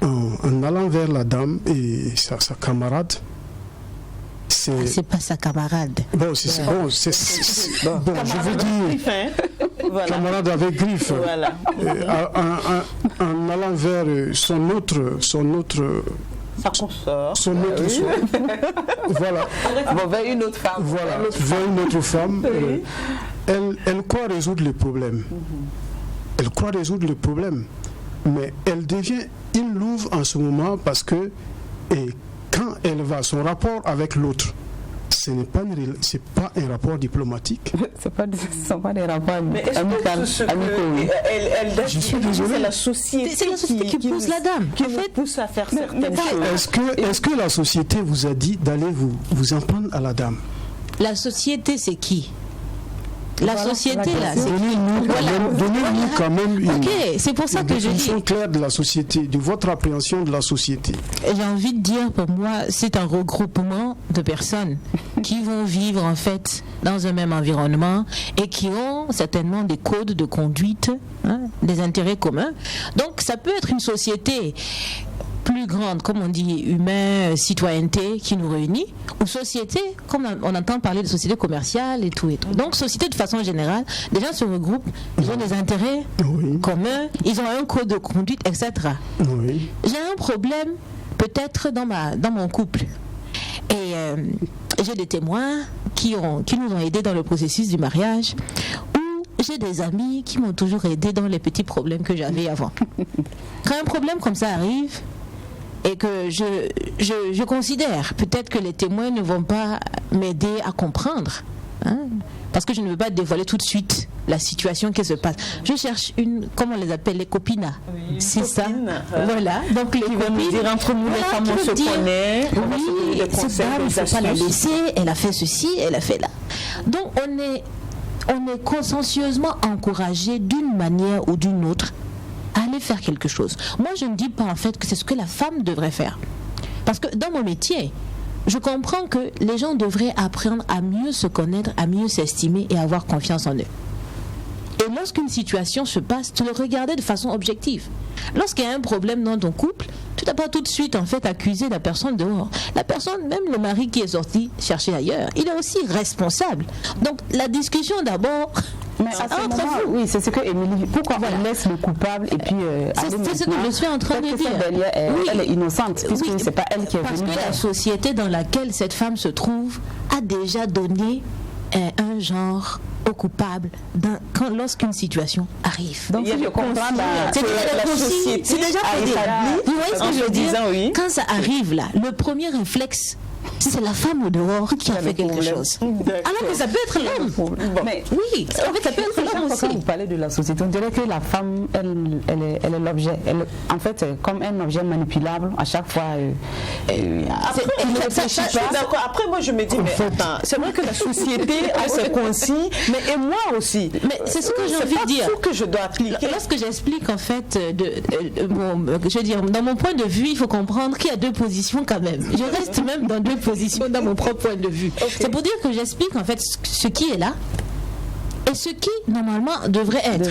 S4: en allant vers la dame et sa camarade,
S3: c'est pas sa camarade.
S4: Bon, je veux dire voilà. Camarade avec griffe. Voilà. En allant vers son autre
S1: sa consort.
S4: Son autre voilà.
S1: Bon, vers une autre femme.
S4: Voilà, vers une autre femme. Oui. Elle croit résoudre le problème. Elle croit résoudre le problème. Mais elle devient une louve en ce moment parce que quand elle va, son rapport avec l'autre, ce n'est pas un rapport diplomatique.
S2: Ce ne sont pas des rapports
S1: amicaux. Je suis désolé. C'est la société
S3: qui pousse la dame.
S1: Qui pousse à faire certaines choses.
S4: Est-ce que la société vous a dit d'aller vous en prendre à la dame?
S3: La société, c'est qui? La société, là, c'est
S4: donnez-nous quand même une
S3: c'est pour ça que je dis
S4: claire de la société, de votre appréhension de la société.
S3: J'ai envie de dire, pour moi, c'est un regroupement de personnes qui vont vivre en fait dans un même environnement et qui ont certainement des codes de conduite, des intérêts communs. Donc, ça peut être une société plus grande, comme on dit, humain, citoyenneté, qui nous réunit, ou société, comme on entend parler de société commerciale et tout et tout. Donc, société de façon générale, les gens se regroupent, ils ont des intérêts communs, ils ont un code de conduite, etc.
S4: Oui.
S3: J'ai un problème, peut-être, dans mon couple. Et j'ai des témoins qui nous ont aidés dans le processus du mariage, ou j'ai des amis qui m'ont toujours aidé dans les petits problèmes que j'avais avant. Quand un problème comme ça arrive, et que je considère peut-être que les témoins ne vont pas m'aider à comprendre, parce que je ne veux pas dévoiler tout de suite la situation qui se passe. Je cherche comment on les appelle, les copinas.
S1: Oui,
S3: c'est ça. Voilà. Donc les
S1: copines, nous dire entre nous les femmes, on se connaît.
S3: Oui, cette dame, il ne faut pas la laisser. Elle a fait ceci, elle a fait là. Donc on est consciencieusement encouragé d'une manière ou d'une autre à aller faire quelque chose. Moi, je ne dis pas en fait que c'est ce que la femme devrait faire. Parce que dans mon métier, je comprends que les gens devraient apprendre à mieux se connaître, à mieux s'estimer et à avoir confiance en eux. Et lorsqu'une situation se passe, tu le regardes de façon objective. Lorsqu'il y a un problème dans ton couple, tu n'as pas tout de suite en fait accusé la personne dehors. La personne, même le mari qui est sorti chercher ailleurs, il est aussi responsable. Donc la discussion d'abord.
S2: Mais à ce moment, oui, c'est ce que Émilie. Pourquoi on laisse le coupable et puis
S3: c'est ce que je suis en train de dire.
S2: Elle est innocente puisque c'est pas elle qui est venue.
S3: Parce que la société dans laquelle cette femme se trouve a déjà donné un genre au coupable lorsqu'une situation arrive.
S2: Donc si je comprends
S3: c'est déjà établi. Vous voyez ce que je veux dire? Quand ça arrive là, le premier réflexe
S5: c'est la femme au dehors qui a fait quelque chose. Alors que ça peut être l'homme.
S2: Mais
S5: oui, en fait, ça peut être l'homme aussi.
S2: Quand vous parlez de la société, on dirait que la femme, elle est l'objet. En fait, c'est comme un objet manipulable à chaque fois.
S1: Après, moi, je me dis, mais attends, c'est vrai que la société a ses consignes, mais et moi aussi.
S5: Mais c'est ce que j'ai envie de dire.
S1: C'est pas tout que je dois appliquer.
S5: Lorsque j'explique, en fait, je veux dire, dans mon point de vue, il faut comprendre qu'il y a deux positions quand même. Je reste même dans deux positions dans mon propre point de vue. Okay. C'est pour dire que j'explique en fait ce qui est là et ce qui normalement devrait être.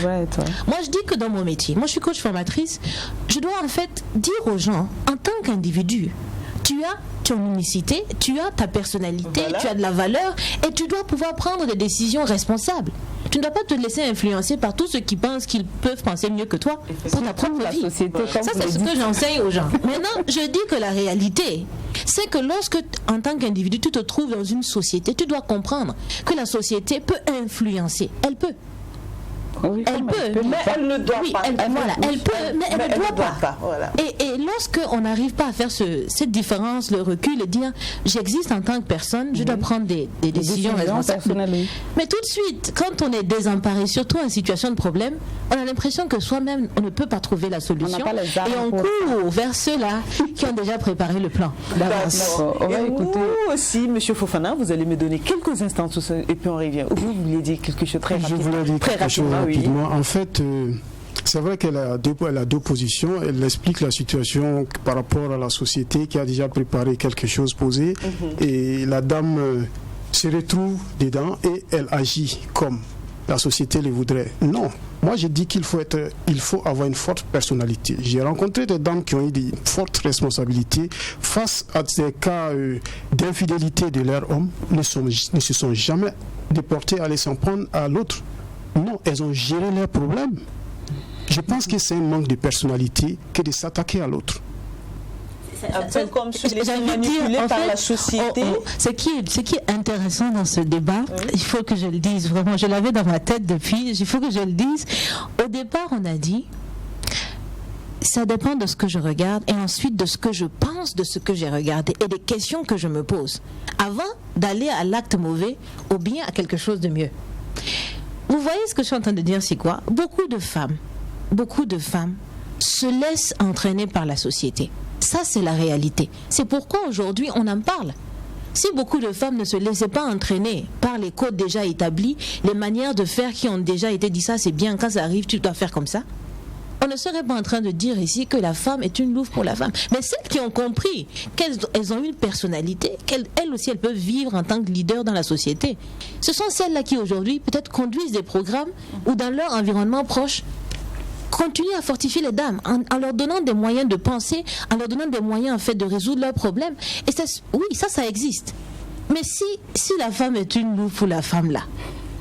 S5: Moi je dis que dans mon métier, moi je suis coach formatrice, je dois en fait dire aux gens en tant qu'individu, tu as ton unicité, tu as ta personnalité, tu as de la valeur et tu dois pouvoir prendre des décisions responsables. Tu ne dois pas te laisser influencer par tous ceux qui pensent qu'ils peuvent penser mieux que toi pour ta propre vie. Ça, c'est ce que j'enseigne aux gens. Maintenant, je dis que la réalité, c'est que lorsque, en tant qu'individu, tu te trouves dans une société, tu dois comprendre que la société peut influencer. Elle peut.
S1: Oui, elle peut, mais elle ne doit pas.
S5: Elle peut, mais elle ne doit pas. Voilà. Et lorsqu'on n'arrive pas à faire cette différence, le recul et dire j'existe en tant que personne, je dois prendre des décisions responsables. Mais tout de suite, quand on est désemparé, surtout en situation de problème, on a l'impression que soi-même, on ne peut pas trouver la solution. Et on court vers ceux-là qui ont déjà préparé le plan.
S1: D'accord. Et vous aussi, M. Fofana, vous allez me donner quelques instants et puis on revient. Vous vouliez dire quelque chose très rapidement.
S4: Je voulais dire quelque chose rapidement. En fait, c'est vrai qu'elle a deux positions. Elle explique la situation par rapport à la société qui a déjà préparé quelque chose posé. Et la dame se retrouve dedans et elle agit comme la société le voudrait. Non. Moi, je dis qu'il faut avoir une forte personnalité. J'ai rencontré des dames qui ont eu des fortes responsabilités face à des cas d'infidélité de leur homme, ne se sont jamais déportées à aller s'en prendre à l'autre. Non, elles ont géré leurs problèmes. Je pense que c'est un manque de personnalité que de s'attaquer à l'autre.
S1: Un peu comme se laisser manipuler par la société.
S5: Ce qui est intéressant dans ce débat, il faut que je le dise, vraiment, je l'avais dans ma tête depuis, il faut que je le dise. Au départ, on a dit, ça dépend de ce que je regarde et ensuite de ce que je pense de ce que j'ai regardé et des questions que je me pose avant d'aller à l'acte mauvais ou bien à quelque chose de mieux. Vous voyez ce que je suis en train de dire, c'est quoi? Beaucoup de femmes se laissent entraîner par la société. Ça, c'est la réalité. C'est pourquoi aujourd'hui, on en parle. Si beaucoup de femmes ne se laissaient pas entraîner par les codes déjà établis, les manières de faire qui ont déjà été dit, ça c'est bien, quand ça arrive, tu dois faire comme ça, on ne serait pas en train de dire ici que la femme est une louve pour la femme. Mais celles qui ont compris qu'elles ont une personnalité, qu'elles aussi elles peuvent vivre en tant que leader dans la société, ce sont celles-là qui aujourd'hui peut-être conduisent des programmes ou dans leur environnement proche continuent à fortifier les dames en leur donnant des moyens de penser, en leur donnant des moyens en fait de résoudre leurs problèmes. Et ça, oui, ça existe. Mais si la femme est une louve pour la femme là,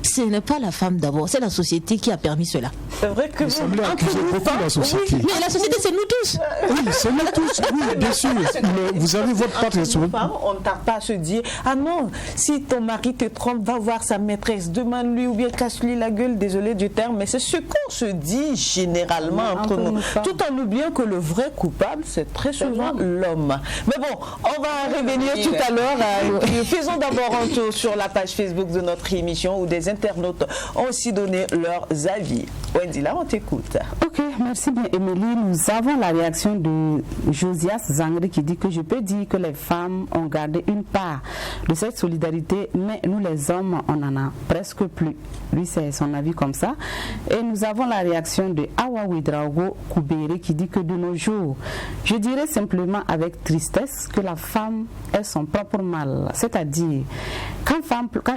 S5: ce n'est pas la femme d'abord, c'est la société qui a permis cela.
S1: C'est vrai que
S4: vous semblez accuser beaucoup la société.
S5: Mais la société, c'est nous tous.
S4: Oui, c'est nous tous, oui, bien sûr. Mais vous avez votre part de responsabilité.
S1: On ne tarde pas à se dire, ah non, si ton mari te trompe, va voir sa maîtresse, demande-lui ou bien casse-lui la gueule, désolé du terme, mais c'est ce qu'on se dit généralement entre nous. Tout en oubliant que le vrai coupable, c'est très souvent l'homme. Mais bon, on va revenir tout à l'heure. Faisons d'abord un tour sur la page Facebook de notre émission où des internautes ont aussi donné leurs avis. Wendy, là, on t'écoute.
S2: Ok, merci bien, Émilie. Nous avons la réaction de Josias Zangri qui dit que je peux dire que les femmes ont gardé une part de cette solidarité, mais nous, les hommes, on n'en a presque plus. Lui, c'est son avis comme ça. Et nous avons la réaction de Awa Ouedraogo Koubéré qui dit que de nos jours, je dirais simplement avec tristesse que la femme est son propre mal. C'est-à-dire, quand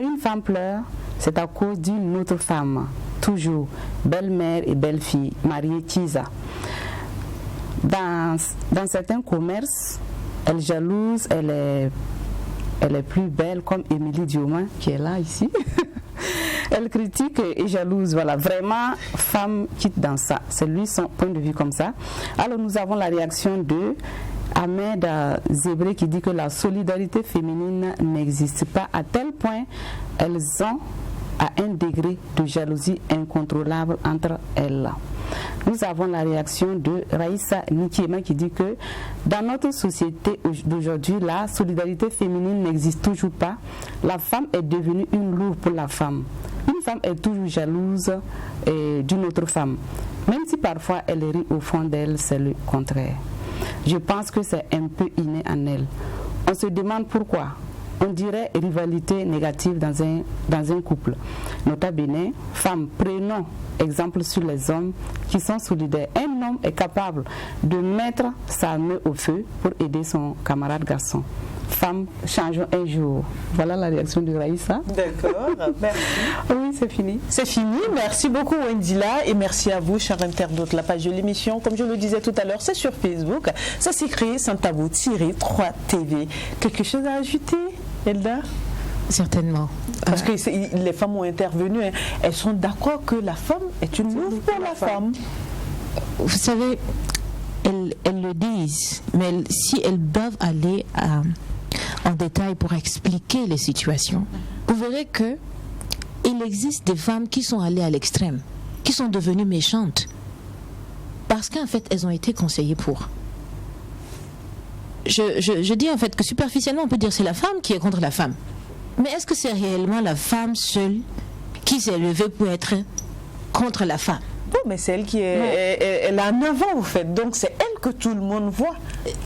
S2: une femme pleure, c'est à cause d'une autre femme. Toujours belle-mère et belle-fille, mariée Chiza. Dans certains commerces, elle jalouse, elle est plus belle, comme Émilie Dioma qui est là ici. Elle critique et jalouse, voilà, vraiment, femme quitte dans ça. C'est lui son point de vue comme ça. Alors nous avons la réaction de Ahmed Zébré qui dit que la solidarité féminine n'existe pas à tel point elles ont à un degré de jalousie incontrôlable entre elles. Nous avons la réaction de Raïssa Nikiema qui dit que dans notre société d'aujourd'hui, la solidarité féminine n'existe toujours pas. La femme est devenue une lourde pour la femme. Une femme est toujours jalouse d'une autre femme. Même si parfois elle rit au fond d'elle, c'est le contraire. Je pense que c'est un peu inné en elle. On se demande pourquoi. On dirait rivalité négative dans un couple. Nota bene, femmes, prenons exemple sur les hommes qui sont solidaires. Un homme est capable de mettre sa main au feu pour aider son camarade garçon. Femmes, changeons un jour. Voilà la réaction de Raïssa.
S1: D'accord, merci.
S2: Oui, c'est fini.
S1: C'est fini. Merci beaucoup Wendila et merci à vous, chers internautes. La page de l'émission, comme je le disais tout à l'heure, c'est sur Facebook. Ça s'écrit Santabo-3TV. Quelque chose à ajouter, Elda?
S5: Certainement.
S1: Parce que les femmes ont intervenu, hein. Elles sont d'accord que la femme est une louve pour la femme.
S5: Vous savez, elles le disent, mais si elles doivent aller en détail pour expliquer les situations, vous verrez que il existe des femmes qui sont allées à l'extrême, qui sont devenues méchantes, parce qu'en fait, elles ont été conseillées pour. Je dis en fait que superficiellement, on peut dire que c'est la femme qui est contre la femme. Mais est-ce que c'est réellement la femme seule qui s'est levée pour être contre la femme?
S1: Bon, mais c'est elle qui est elle est en avant, vous faites. Donc c'est elle que tout le monde voit.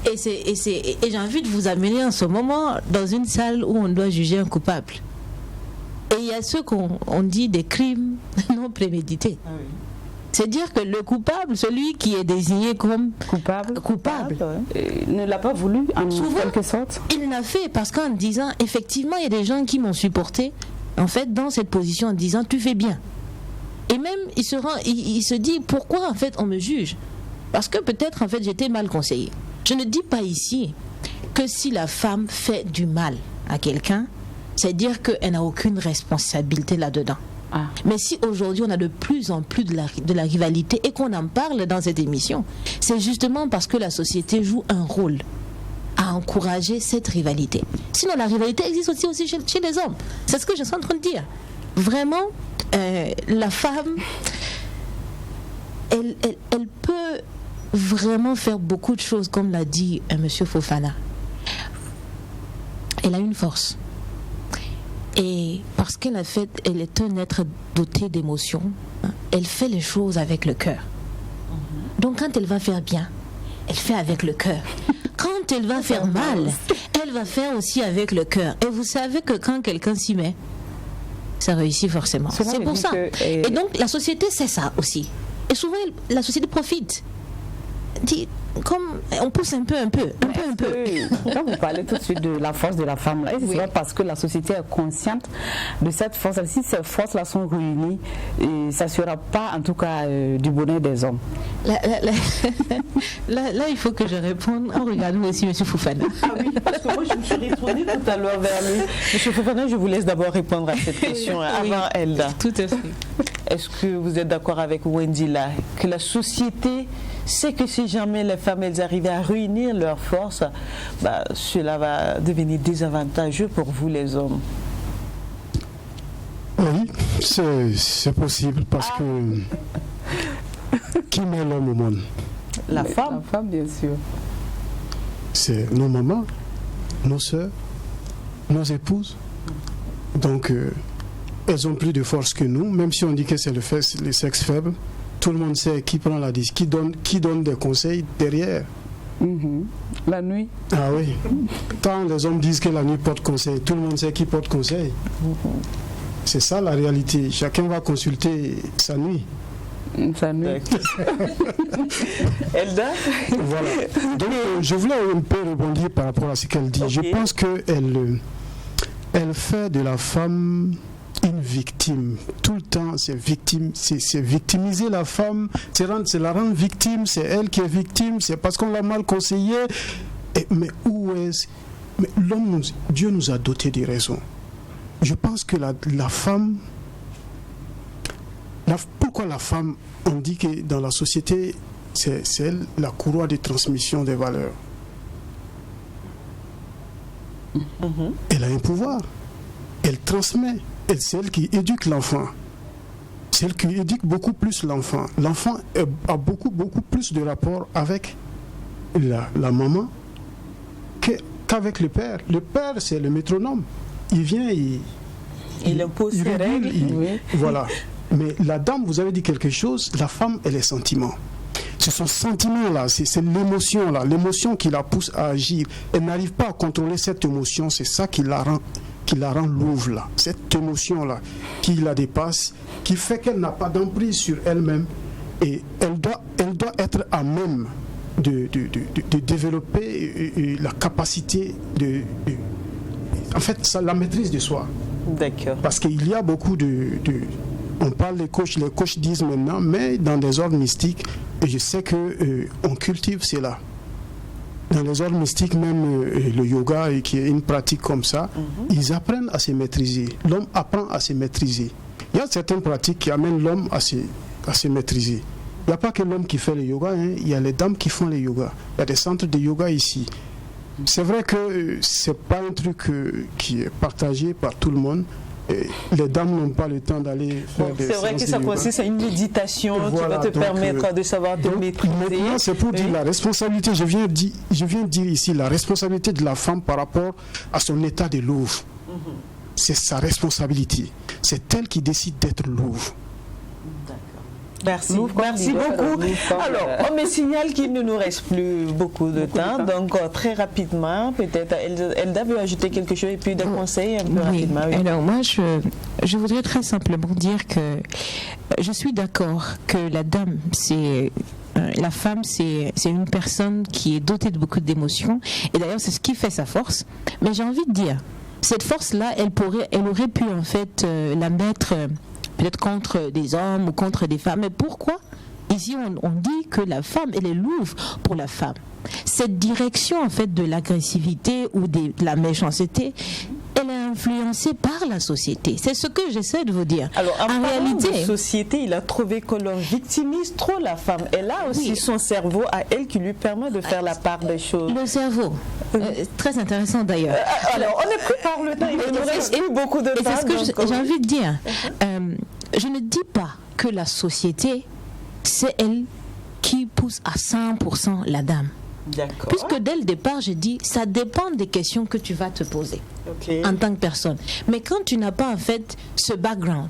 S5: Et j'ai envie de vous amener en ce moment dans une salle où on doit juger un coupable. Et il y a ceux qu'on dit des crimes non prémédités. Ah oui. C'est-à-dire que le coupable, celui qui est désigné comme coupable
S2: ne l'a pas voulu en
S5: souvent,
S2: quelque sorte.
S5: Il l'a fait parce qu'en disant, effectivement, il y a des gens qui m'ont supporté en fait dans cette position en disant tu fais bien. Et même il se dit pourquoi en fait on me juge? Parce que peut-être en fait j'étais mal conseillée. Je ne dis pas ici que si la femme fait du mal à quelqu'un, c'est dire qu'elle n'a aucune responsabilité là-dedans. Ah. Mais si aujourd'hui on a de plus en plus de la rivalité et qu'on en parle dans cette émission, c'est justement parce que la société joue un rôle à encourager cette rivalité. Sinon la rivalité existe aussi chez les hommes. C'est ce que je suis en train de dire. Vraiment, la femme, elle peut vraiment faire beaucoup de choses, comme l'a dit Monsieur Fofana. Elle a une force. Et parce qu'elle est un être doté d'émotions, elle fait les choses avec le cœur. Donc quand elle va faire bien, elle fait avec le cœur. Quand elle va faire mal, elle va faire aussi avec le cœur. Et vous savez que quand quelqu'un s'y met, ça réussit forcément. C'est pour ça. Et donc la société sait ça aussi. Et souvent la société profite. Comme on pousse un peu.
S2: Quand vous parlez tout de suite de la force de la femme, là, c'est pas parce que la société est consciente de cette force. Si ces forces-là sont réunies, ça ne sera pas en tout cas du bonheur des hommes.
S5: Là, il faut que je réponde en regardant aussi M. Fofana.
S1: Ah oui, parce que moi je me suis retournée tout à l'heure vers lui. M. Fofana, je vous laisse d'abord répondre à cette question avant Elda.
S5: Tout à fait.
S1: Est-ce que vous êtes d'accord avec Wendila que la société sait que si jamais les femmes elles arrivaient à réunir leurs forces, cela va devenir désavantageux pour vous les hommes?
S4: Oui, c'est possible parce que qui met l'homme au monde?
S1: La femme.
S2: La femme, bien sûr.
S4: C'est nos mamans, nos soeurs, nos épouses. Donc, elles ont plus de force que nous, même si on dit que c'est le sexe faible. Tout le monde sait qui prend la décision, qui donne des conseils derrière.
S2: La nuit.
S4: Ah oui. Quand les hommes disent que la nuit porte conseil, tout le monde sait qui porte conseil. C'est ça la réalité. Chacun va consulter sa nuit.
S2: Sa nuit.
S1: Elda.
S4: Voilà. Donc, je voulais un peu rebondir par rapport à ce qu'elle dit. Okay. Je pense qu'elle fait de la femme une victime. Tout le temps, c'est victimiser la femme, c'est la rendre victime, c'est elle qui est victime, c'est parce qu'on l'a mal conseillée. Mais où est-ce? Mais l'homme, Dieu nous a doté des raisons. Je pense que la femme, pourquoi la femme, on dit que dans la société, c'est elle la courroie de transmission des valeurs. Elle a un pouvoir, elle transmet. C'est elle qui éduque l'enfant. celle qui éduque beaucoup plus l'enfant. L'enfant a beaucoup plus de rapport avec la maman qu'avec le père. Le père, c'est le métronome. Il vient,
S1: il impose ses règles.
S4: Voilà. Mais la dame, vous avez dit quelque chose, la femme, elle est sentiment. C'est son sentiment-là, c'est l'émotion-là, l'émotion qui la pousse à agir. Elle n'arrive pas à contrôler cette émotion, c'est ça qui la rend louve, là. Cette émotion-là, qui la dépasse, qui fait qu'elle n'a pas d'emprise sur elle-même. Et elle doit être à même de développer la capacité en fait, la maîtrise de soi.
S1: D'accord.
S4: Parce qu'il y a beaucoup on parle les coachs disent maintenant, mais dans des ordres mystiques, et je sais qu'on cultive cela. Dans les ordres mystiques, même le yoga, qui est une pratique comme ça, ils apprennent à se maîtriser. L'homme apprend à se maîtriser. Il y a certaines pratiques qui amènent l'homme à se maîtriser. Il n'y a pas que l'homme qui fait le yoga, il y a les dames qui font le yoga. Il y a des centres de yoga ici. C'est vrai que ce n'est pas un truc qui est partagé par tout le monde. Les dames n'ont pas le temps d'aller faire des séances de yoga.
S1: C'est vrai que ça consiste à une méditation qui va te permettre de savoir te maîtriser.
S4: Maintenant, c'est pour dire la responsabilité. Je viens de dire ici la responsabilité de la femme par rapport à son état de louve. C'est sa responsabilité. C'est elle qui décide d'être louve.
S1: Merci beaucoup. Alors, on me signale qu'il ne nous reste plus beaucoup de temps. Donc, très rapidement, peut-être, Elda veut ajouter quelque chose et puis des conseils un peu rapidement.
S3: Oui. Alors, moi, je voudrais très simplement dire que je suis d'accord que la dame, la femme, c'est une personne qui est dotée de beaucoup d'émotions. Et d'ailleurs, c'est ce qui fait sa force. Mais j'ai envie de dire, cette force-là, elle aurait pu, en fait, la mettre peut-être contre des hommes ou contre des femmes. Mais pourquoi? Ici, on dit que la femme, elle est louve pour la femme. Cette direction, en fait, de l'agressivité ou de la méchanceté, elle est influencée par la société. C'est ce que j'essaie de vous dire.
S1: Alors, en réalité, de société, il a trouvé que l'on victimise trop la femme. Elle a aussi son cerveau à elle qui lui permet de faire la part des choses.
S3: Le cerveau, très intéressant d'ailleurs.
S1: Alors, on est pris par le temps. Il nous reste plus beaucoup de temps.
S3: C'est ce que j'ai envie de dire. Je ne dis pas que la société, c'est elle qui pousse à 100% la dame.
S1: D'accord.
S3: Puisque dès le départ, j'ai dit, ça dépend des questions que tu vas te poser en tant que personne. Mais quand tu n'as pas en fait ce background,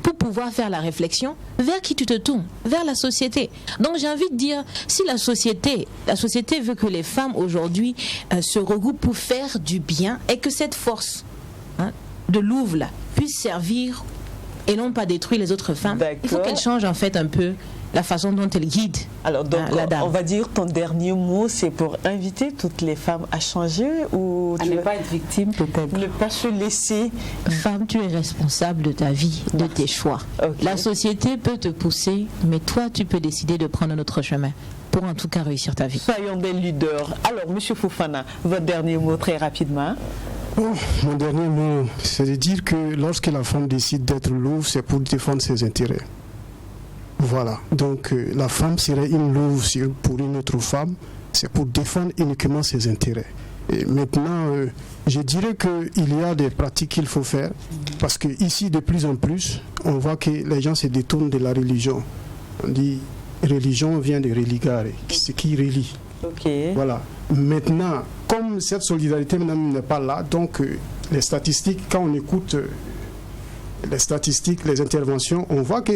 S3: pour pouvoir faire la réflexion, vers qui tu te tournes? Vers la société. Donc j'ai envie de dire, si la société veut que les femmes aujourd'hui se regroupent pour faire du bien et que cette force de louve là puisse servir et non pas détruire les autres femmes, il faut qu'elle change en fait un peu la façon dont elle guide.
S1: Alors donc,
S3: la dame.
S1: On va dire ton dernier mot, c'est pour inviter toutes les femmes à changer ou
S2: à ne pas être victime peut-être.
S1: Ne pas se laisser.
S3: Femme, tu es responsable de ta vie, de tes choix. La société peut te pousser, mais toi, tu peux décider de prendre un autre chemin pour en tout cas réussir ta vie.
S1: Soyons des leaders. Alors, Monsieur Fofana, votre dernier mot très rapidement.
S4: Mon dernier mot, c'est de dire que lorsque la femme décide d'être louve, c'est pour défendre ses intérêts. Voilà, donc la femme serait une louve pour une autre femme, c'est pour défendre uniquement ses intérêts. Et maintenant, je dirais qu'il y a des pratiques qu'il faut faire, parce qu'ici, de plus en plus, on voit que les gens se détournent de la religion. On dit, religion vient de religare, ce qui relie. Voilà. Maintenant, comme cette solidarité n'est pas là, donc les statistiques, quand on écoute les statistiques, les interventions, on voit que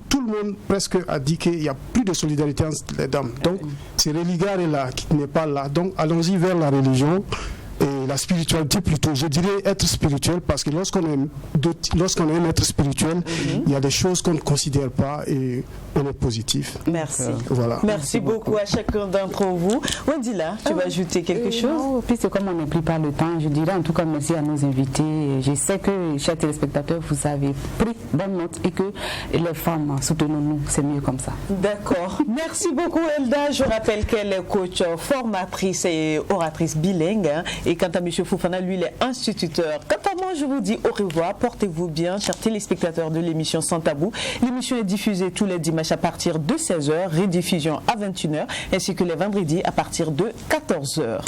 S4: tout le monde presque a dit qu'il n'y a plus de solidarité entre les dames. Donc, c'est religare-là qui n'est pas là. Donc, allons-y vers la religion et la spiritualité plutôt. Je dirais être spirituel parce que lorsqu'on aime être spirituel, il y a des choses qu'on ne considère pas et on est positif.
S1: Merci.
S4: Voilà.
S1: Merci beaucoup à chacun d'entre vous. Wendila, tu vas ajouter quelque chose?
S2: Non, puisque comme on n'a plus pas le temps, je dirais en tout cas merci à nos invités. Je sais que, chers téléspectateurs, vous avez pris bonne note et que les femmes, soutenons-nous, c'est mieux comme ça.
S1: D'accord. Merci beaucoup Elda. Je rappelle qu'elle est coach, formatrice et oratrice bilingue. Et quant à M. Fofana, lui, il est instituteur. Quant à moi, je vous dis au revoir. Portez-vous bien, chers téléspectateurs de l'émission Sans Tabou. L'émission est diffusée tous les dimanches à partir de 16h, rediffusion à 21h, ainsi que les vendredis à partir de 14h.